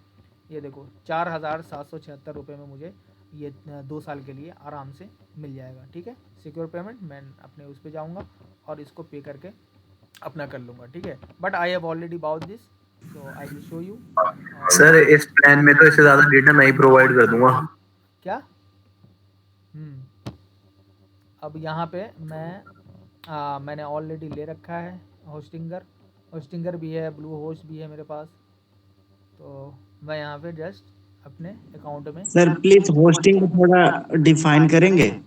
ये देखो 4776 रुपये में मुझे ये 2 साल के लिए आराम से मिल जाएगा। ठीक है, सिक्योर पेमेंट, मैं अपने उस पर जाऊँगा और इसको पे करके अपना कर लूँगा। ठीक है, but I have already bought this, so I will show you.
Sir इस प्लान में तो इससे ज़्यादा डेटा मैं ही प्रोवाइड कर दूंगा।
क्या? अब यहाँ पे मैंने ऑलरेडी ले रखा है होस्टिंगर भी है, ब्लू होस्ट भी है मेरे पास, तो मैं यहाँ पे जस्ट अपने अकाउंट में।
सर प्लीज होस्टिंग को थोड़ा डिफाइन करेंगे।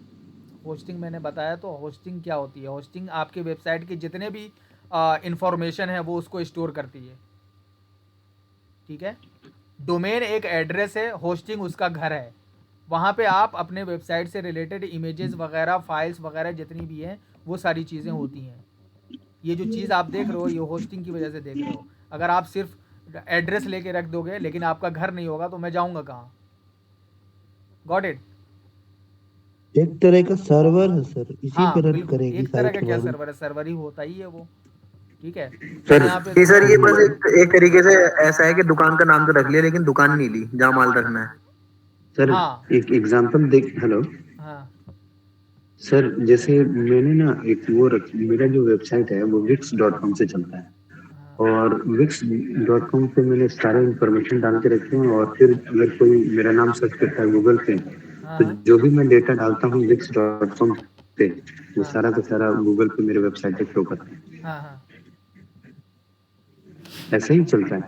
होस्टिंग मैंने बताया, तो होस्टिंग क्या होती है। होस्टिंग आपके वेबसाइट के जितने भी इंफॉर्मेशन है वो उसको स्टोर करती है। ठीक है, डोमेन एक एड्रेस है, होस्टिंग उसका घर है, वहाँ पे आप अपने वेबसाइट से रिलेटेड इमेजेस वगैरह, फाइल्स वगैरह जितनी भी हैं वो सारी चीज़ें होती हैं। ये जो चीज़ आप देख रहे हो ये होस्टिंग की वजह से देख रहे हो। अगर आप सिर्फ एड्रेस लेके रख दोगे लेकिन आपका घर नहीं होगा तो मैं जाऊँगा कहाँ। Got it?
एक तरह का सर्वर है सर, इसी
हाँ,
पे रन
बिल्कुल
करेगी
एक तरह का
साइट
क्या
वाली।
सर्वर है, सर्वर ही होता ही है वो। ठीक है
सर ये बस एक तरीके से ऐसा है कि दुकान का नाम तो रख लिया लेकिन दुकान नहीं ली जहाँ माल रखना है।
सर
हाँ।
एक एग्जांपल देख, हेलो
हाँ
सर, जैसे मैंने ना एक वो मेरा जो वेबसाइट है वो wix.com से चलता है, और wix.com पे मैंने सारे इंफॉर्मेशन डाल के रखे हैं, और फिर अगर कोई मेरा नाम सर्च करता है गूगल पे तो जो भी मैं डेटा डालता हूँ wix.com पे वो सारा का सारा गूगल पे मेरे वेबसाइट पे शो करता है।
हाँ
ऐसा ही चलता है।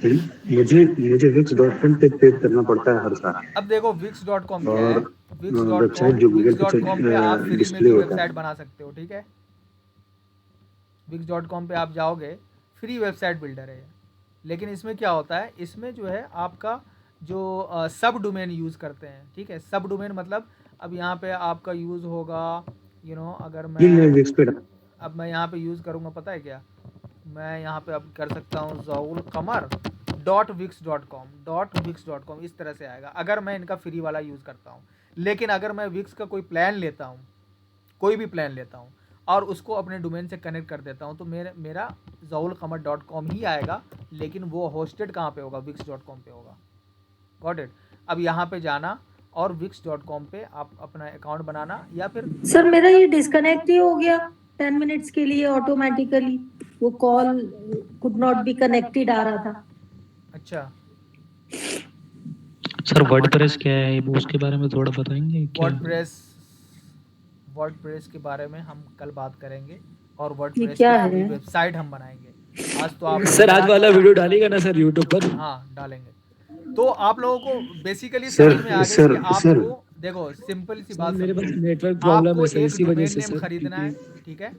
मुझे wix.com पे पे करना पड़ता है हर साल।
अब देखो wix.com क्या है,
वेबसाइट जो गूगल पे
wix.com पे आप फ्री में
डिस्प्ले
भी
होता
वेबसाइट
है।
बना सकते हो। ठीक है, wix.com पे आप जाओगे, फ्री वेबसाइट बिल्डर है, लेकिन इसमें क्या होता है, इसमें जो है आपका जो सब डोमेन यूज़ करते हैं। ठीक है, सब डोमेन मतलब अब यहाँ पे आपका यूज़ होगा अगर अब मैं यहाँ पे यूज़ करूँगा, पता है क्या, मैं यहाँ पे अब कर सकता हूँ zaulqamar.wix.com इस तरह से आएगा अगर मैं इनका फ्री वाला यूज़ करता हूँ। लेकिन अगर मैं विक्स का कोई प्लान लेता हूँ, कोई भी प्लान लेता हूँ और उसको अपने डोमेन से कनेक्ट कर देता हूँ तो मेरा zaulqamar.com ही आएगा, लेकिन वो होस्टेड कहाँ पे होगा, wix.com पे होगा। Got it? अब यहाँ पे जाना और wix.com पे आप अपना अकाउंट बनाना, या फिर
सर मेरा ये डिस्कनेक्ट ही हो गया 10 मिनट्स के लिए ऑटोमेटिकली, वो call could not be connected आ रहा था।
अच्छा,
सर वर्डप्रेस क्या है वो उसके बारे में थोड़ा बताएंगे क्या?
वर्डप्रेस के बारे में हम कल बात करेंगे, और वर्डप्रेस
क्या
की
है?
वेबसाइट हम बनाएंगे। आज तो आप
सर आज वाला वीडियो डालेगा ना सर यूट्यूब पर?
हाँ डालेंगे, तो आप लोगों को बेसिकली
सर,
समझ में आ गया
सर,
कि आपको
सर।
देखो सिंपल सी बात
मेरे पास
समझो।
नेटवर्क प्रॉब्लम
आपको
है सर,
एक
इसी वजह
डोमेन
से
नेम
सर।
खरीदना है। ठीक है,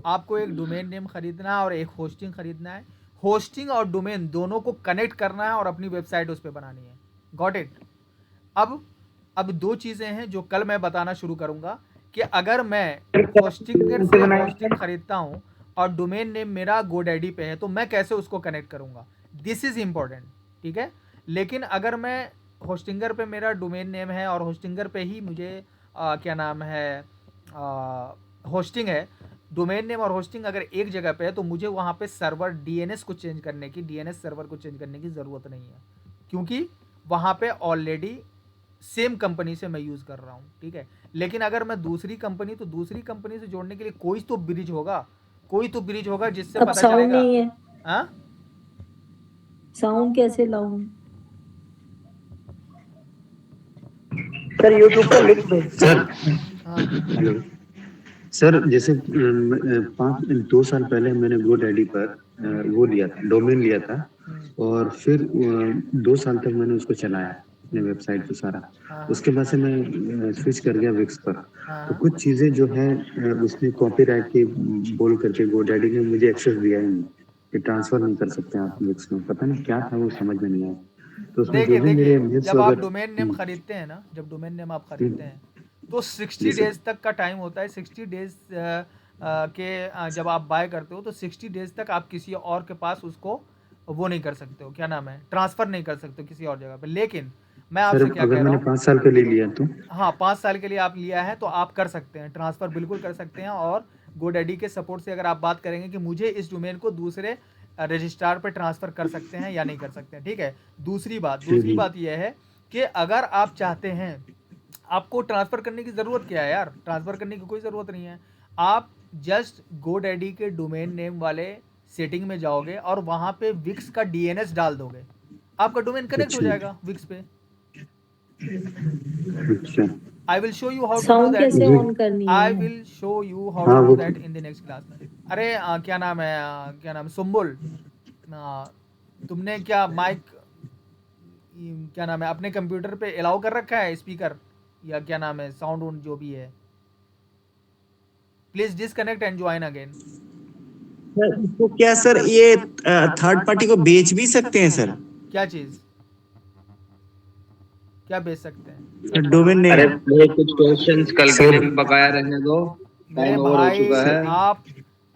आपको एक डोमेन नेम खरीदना है और एक होस्टिंग खरीदना है। होस्टिंग और डोमेन दोनों को कनेक्ट करना है और अपनी वेबसाइट उस पर बनानी है। Got it? अब दो चीज़ें हैं जो कल मैं बताना शुरू करूंगा कि अगर मैं होस्टिंगर से होस्टिंग खरीदता हूं और डोमेन नेम मेरा GoDaddy पे है तो मैं कैसे उसको कनेक्ट करूंगा, दिस इज़ इम्पोर्टेंट। ठीक है, लेकिन अगर मैं होस्टिंगर पे मेरा डोमेन नेम है और होस्टिंगर पे ही मुझे क्या नाम है होस्टिंग है, डोमेन नेम और होस्टिंग अगर एक जगह पे है तो मुझे वहाँ पे सर्वर DNS को चेंज करने की सर्वर को चेंज करने की ज़रूरत नहीं है, क्योंकि वहाँ पे ऑलरेडी सेम कंपनी से मैं यूज़ कर रहा हूँ। ठीक है, लेकिन अगर मैं दूसरी कंपनी से जोड़ने के लिए कोई तो ब्रिज होगा जिससे
अब
पता
साउंड
चलेगा।
नहीं है,
हाँ,
साउंड कैसे लाऊं?
सर यूट्यूब पर लिख दो।
सर हेलो सर, जैसे 2 साल पहले मैंने GoDaddy पर वो लिया था, डोमेन लिया था, और फिर 2 साल तक मैंने उसको चलाया अपने वेबसाइट पे सारा। उसके बाद से मैं स्विच कर गया विक्स पर। तो कुछ चीजें जो है उसने कॉपीराइट की बोल करके गोडैडी ने मुझे एक्सेस दिया ही नहीं कि ट्रांसफर नहीं कर सकते आप विक्स में। पता नहीं क्या था वो समझ में नहीं आया। तो उसमें जो भी मेरे
देखिए जब आप डोमेन नेम खरीदते हैं ना, जब डोमेन नेम आप खरीदते हैं तो 60 डेज तक का टाइम होता है। 60 डेज के जब आप बाय करते हो तो 60 डेज तक आप किसी और के पास उसको वो नहीं कर सकते हो, क्या नाम है, ट्रांसफर नहीं कर सकते हो किसी और जगह पे। लेकिन मैं आपसे क्या कह रहा हूँ,
मैंने 5 साल के लिए लिया तो
हाँ 5 साल के लिए आप लिया है तो आप कर सकते हैं, ट्रांसफर बिल्कुल कर सकते हैं। और गोडैडी के सपोर्ट से अगर आप बात करेंगे कि मुझे इस डोमेन को दूसरे रजिस्ट्रार पे ट्रांसफर कर सकते हैं या नहीं कर सकते हैं, ठीक है। दूसरी बात यह है कि अगर आप चाहते हैं, आपको ट्रांसफर करने की ज़रूरत क्या है यार, ट्रांसफर करने की कोई ज़रूरत नहीं है। आप जस्ट गोडैडी के डोमेन नेम वाले सेटिंग में जाओगे और वहाँ पे विक्स का DNS डाल दोगे, आपका डोमेन कनेक्ट हो जाएगा विक्स पे। I will show you how to do that.
कैसे ऑन करनी है?
I will show you how to do that in the next class. अरे क्या नाम है सुम्बुल, तुमने क्या माइक क्या नाम है अपने कंप्यूटर पे अलाउ कर रखा है, स्पीकर या क्या नाम है साउंड ऑन जो भी है? Please disconnect and join again.
तो क्या सर ये थर्ड पार्टी को बेच भी सकते हैं सर?
क्या चीज, क्या बेच सकते हैं?
Domain name.
अरे कुछ क्वेश्चंस कल के लिए भी बकाया रहने दो, टाइम ओवर हो चुका है।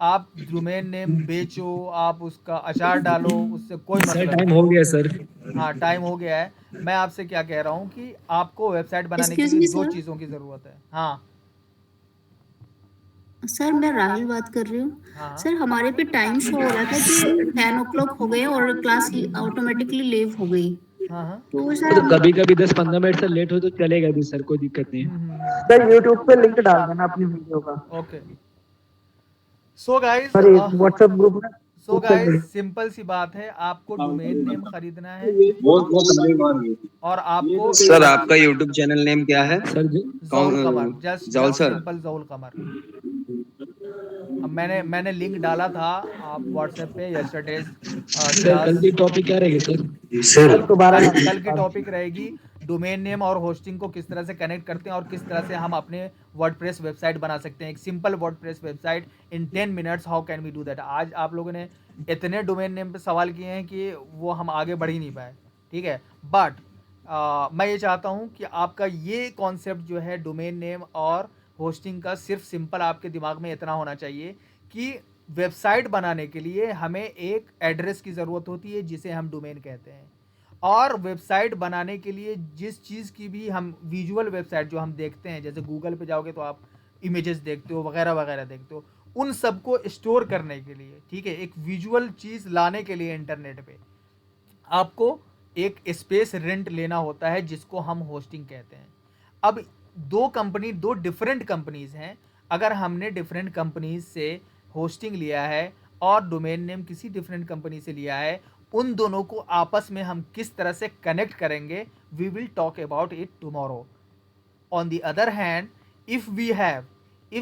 आप डोमेन नेम बेचो, आप उसका अचार डालो, उससे कोई मतलब
टाइम हो गया सर।
हाँ टाइम हो गया है। मैं आपसे क्या कह रहा हूँ कि आपको वेबसाइट बनाने के लिए 2 चीज़ों की ज़रूरत है। हाँ
सर मैं राहुल बात कर रही हूँ। सर हमारे पे टाइम शो हो रहा था कि 10 o'clock हो गए और क्लास ऑटोमेटिकली लीव हो गई।
तो कभी कभी 10-15 मिनट से लेट हो तो चलेगा भी सर, कोई दिक्कत नहीं है।
सर YouTube पे लिंक डाल देना अपनी वीडियो का।
Okay so guys,
WhatsApp group में।
सो गाइस सिंपल सी बात है, आपको डोमेन नेम खरीदना है और आपको
सर आपका YouTube चैनल नेम क्या है?
ज़ौल कमर, जस्ट सिंपल ज़ौल कमर। अब मैंने लिंक डाला था आप व्हाट्सएप पे यस्टरडे।
कल की टॉपिक क्या रहेगी सर?
कल की टॉपिक रहेगी डोमेन नेम और होस्टिंग को किस तरह से कनेक्ट करते हैं और किस तरह से हम अपने वर्डप्रेस वेबसाइट बना सकते हैं, एक simple WordPress website in 10 minutes. How can we do that? आज आप लोगों ने इतने डोमेन नेम पे सवाल किए हैं कि वो हम आगे बढ़ ही नहीं पाए, ठीक है। बट मैं ये चाहता हूँ कि आपका ये कॉन्सेप्ट जो है डोमेन नेम और होस्टिंग का, सिर्फ सिंपल आपके दिमाग में इतना होना चाहिए कि वेबसाइट बनाने के लिए हमें एक एड्रेस की ज़रूरत होती है जिसे हम डोमेन कहते हैं। और वेबसाइट बनाने के लिए जिस चीज़ की भी हम विजुअल वेबसाइट जो हम देखते हैं, जैसे गूगल पे जाओगे तो आप इमेजेस देखते हो, वगैरह वगैरह देखते हो, उन सबको स्टोर करने के लिए, ठीक है, एक विजुअल चीज़ लाने के लिए इंटरनेट पे आपको एक स्पेस रेंट लेना होता है जिसको हम होस्टिंग कहते हैं। अब दो डिफरेंट कंपनीज़ हैं। अगर हमने डिफरेंट कंपनीज से होस्टिंग लिया है और डोमेन नेम किसी डिफरेंट कंपनी से लिया है, उन दोनों को आपस में हम किस तरह से कनेक्ट करेंगे, we will talk about it tomorrow. On the other hand, if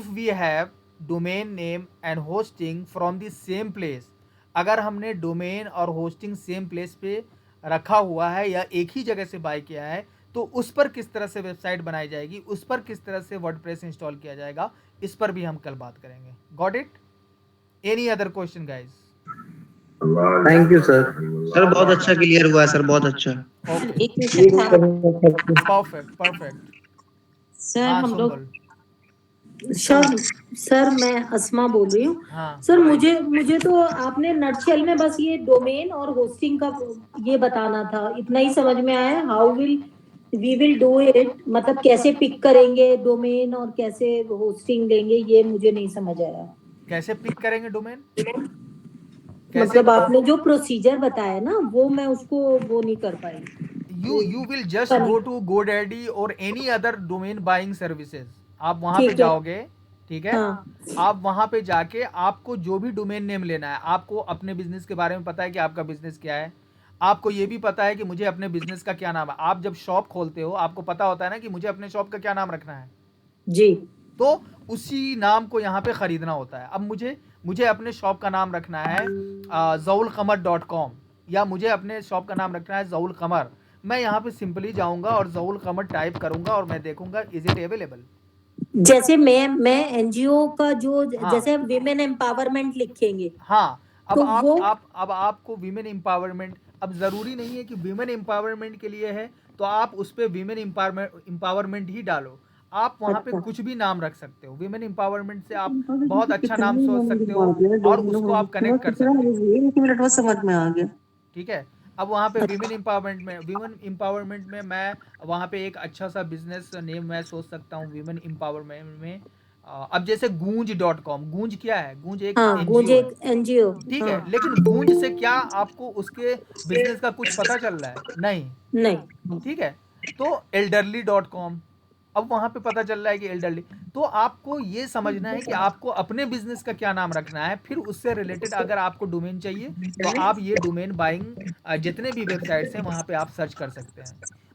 we have domain name and hosting from the same place, अगर हमने डोमेन और होस्टिंग सेम प्लेस पे रखा हुआ है या एक ही जगह से बाय किया है, तो उस पर किस तरह से वेबसाइट बनाई जाएगी, उस पर किस तरह से वर्डप्रेस इंस्टॉल किया जाएगा, इस पर भी हम कल बात करेंगे। Got it? Any other question guys?
Thank you sir. Sir बहुत अच्छा क्लियर हुआ है सर, बहुत अच्छा।
परफेक्ट।
सर हम लोग सर मैं अस्मा बोल रही हूँ। सर मुझे तो आपने नटशेल में बस ये डोमेन और होस्टिंग का ये बताना था, इतना ही समझ में आया। How we will do it, मतलब कैसे पिक करेंगे डोमेन और कैसे होस्टिंग लेंगे, ये मुझे नहीं समझ आया।
कैसे पिक करेंगे डोमेन?
मतलब आपने जो प्रोसीजर बताया ना, वो मैं उसको वो नहीं कर पाई।
You will just go to GoDaddy और any other domain buying services. आप वहाँ पे जाओगे, ठीक है? आप वहाँ पे जाके आपको जो भी डोमेन नेम लेना है, आपको अपने बिजनेस के बारे में पता है कि आपका बिजनेस क्या है, आपको ये भी पता है कि मुझे अपने बिजनेस का क्या नाम है। आप जब शॉप खोलते हो आपको पता होता है ना कि मुझे अपने शॉप का क्या नाम रखना है
जी,
तो उसी नाम को यहाँ पे खरीदना होता है। अब मुझे अपने शॉप का नाम रखना है ज़ौलकमर.com या मुझे अपने शॉप का नाम रखना है ज़हुल कमर, मैं यहाँ पे सिंपली जाऊंगा और ज़हुल कमर टाइप करूंगा और मैं देखूंगा इज इट अवेलेबल।
जैसे मैं एनजीओ का जो जैसे विमेन एम्पावरमेंट लिखेंगे,
हाँ, अब
तो
अब आपको विमेन एम्पावरमेंट, अब जरूरी नहीं है कि विमेन एम्पावरमेंट के लिए है तो आप उस पे विमेन एम्पावरमेंट ही डालो, आप वहाँ पे कुछ भी नाम रख सकते हो। विमेन एम्पावरमेंट से आप बहुत अच्छा नाम सोच सकते हो और उसको आप कनेक्ट कर सकते हो।
1 मिनट में समझ में आ गया।
ठीक है, अब वहाँ पे विमेन एम्पावरमेंट में मैं वहाँ पे एक अच्छा सा बिजनेस नेम मैं सोच सकता हूँ विमेन एम्पावरमेंट में। अब जैसे गूंज.com, गूंज क्या है? गूंज एक
एनजीओ,
ठीक है, लेकिन गूंज से क्या आपको उसके बिजनेस का कुछ पता चल रहा है? नहीं। ठीक है, तो elderly.com, अब वहां पे पता चल रहा है कि एल्डरली। तो आपको ये समझना है कि आपको अपने बिजनेस का क्या नाम रखना है, फिर उससे रिलेटेड अगर आपको डोमेन चाहिए तो आप ये डोमेन बाइंग जितने भी वेबसाइट्स हैं वहां पे आप सर्च कर सकते हैं।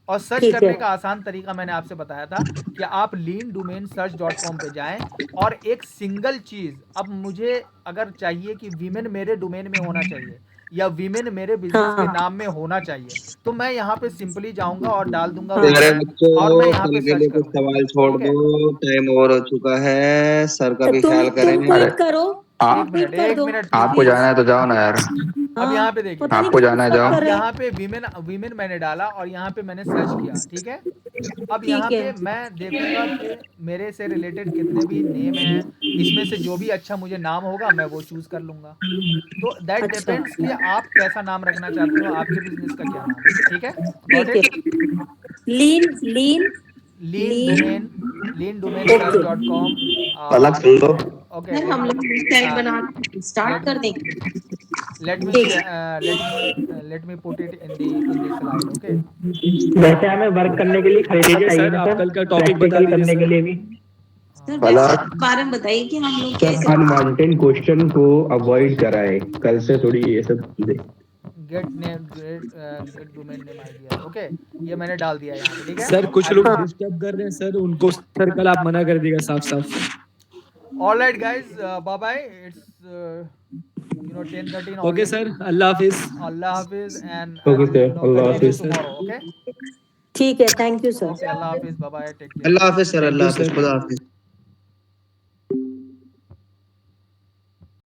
और सर्च करने का आसान तरीका मैंने आपसे बताया था कि आप leandomainsearch.com पे जाएं और एक सिंगल चीज, अब मुझे अगर चाहिए कि विमेन मेरे डोमेन में होना चाहिए या विमेन मेरे बिजनेस के नाम में होना चाहिए, तो मैं यहाँ पे सिंपली जाऊंगा और डाल दूंगा और मैं यहाँ पे सर्च करूंगा।
सवाल छोड़ दो, टाइम ओवर हो चुका है, सर का भी ख्याल करेंगे।
एक मिनट
आपको जाना है तो जाओ ना यार।
अब यहाँ पे देखिए,
आपको जाना है जाओ।
यहाँ पे विमेन मैंने डाला और यहाँ पे मैंने सर्च किया। ठीक है, अब यहाँ पे मैं देखूंगा कि मेरे से रिलेटेड कितने भी नेम हैं, इसमें से जो भी अच्छा मुझे नाम होगा मैं वो चूज कर लूंगा। तो दैट डिपेंड्स कि आप कैसा नाम रखना चाहते हो, आपके बिजनेस का क्या नाम है। ठीक है, leandomainsearch.com
अलग सुन दो।
ओके,
हम लोग वेबसाइट बना स्टार्ट कर देंगे।
let me put it in the slide. Okay,
वैसे हमें वर्क करने के लिए खरीदे चाहिए
सर, आप कल का टॉपिक बता दीजिए
करने के लिए भी।
सर बारे में बताइए कि हम लोग कैसे
अनवांटेड क्वेश्चन को अवॉइड कराए, कल से थोड़ी ये सब चीजें।
Get domain name idea. Okay, ये मैंने डाल दिया यहाँ पे। ठीक है
सर, कुछ लोग डिस्टर्ब कर रहे हैं सर, उनको सर कल आप मना कर दिएगा साफ साफ।
Alright guys, bye bye, it's 10:13
okay sir, अल्लाह हाफिज।
अल्लाह हाफिज एंड
ओके सर, अल्लाह हाफिज।
ओके,
ठीक है, थैंक यू सर।
अल्लाह हाफिज, बाय बाय, टेक केयर।
अल्लाह हाफिज सर, अल्लाह हाफिज, खुदा हाफिज।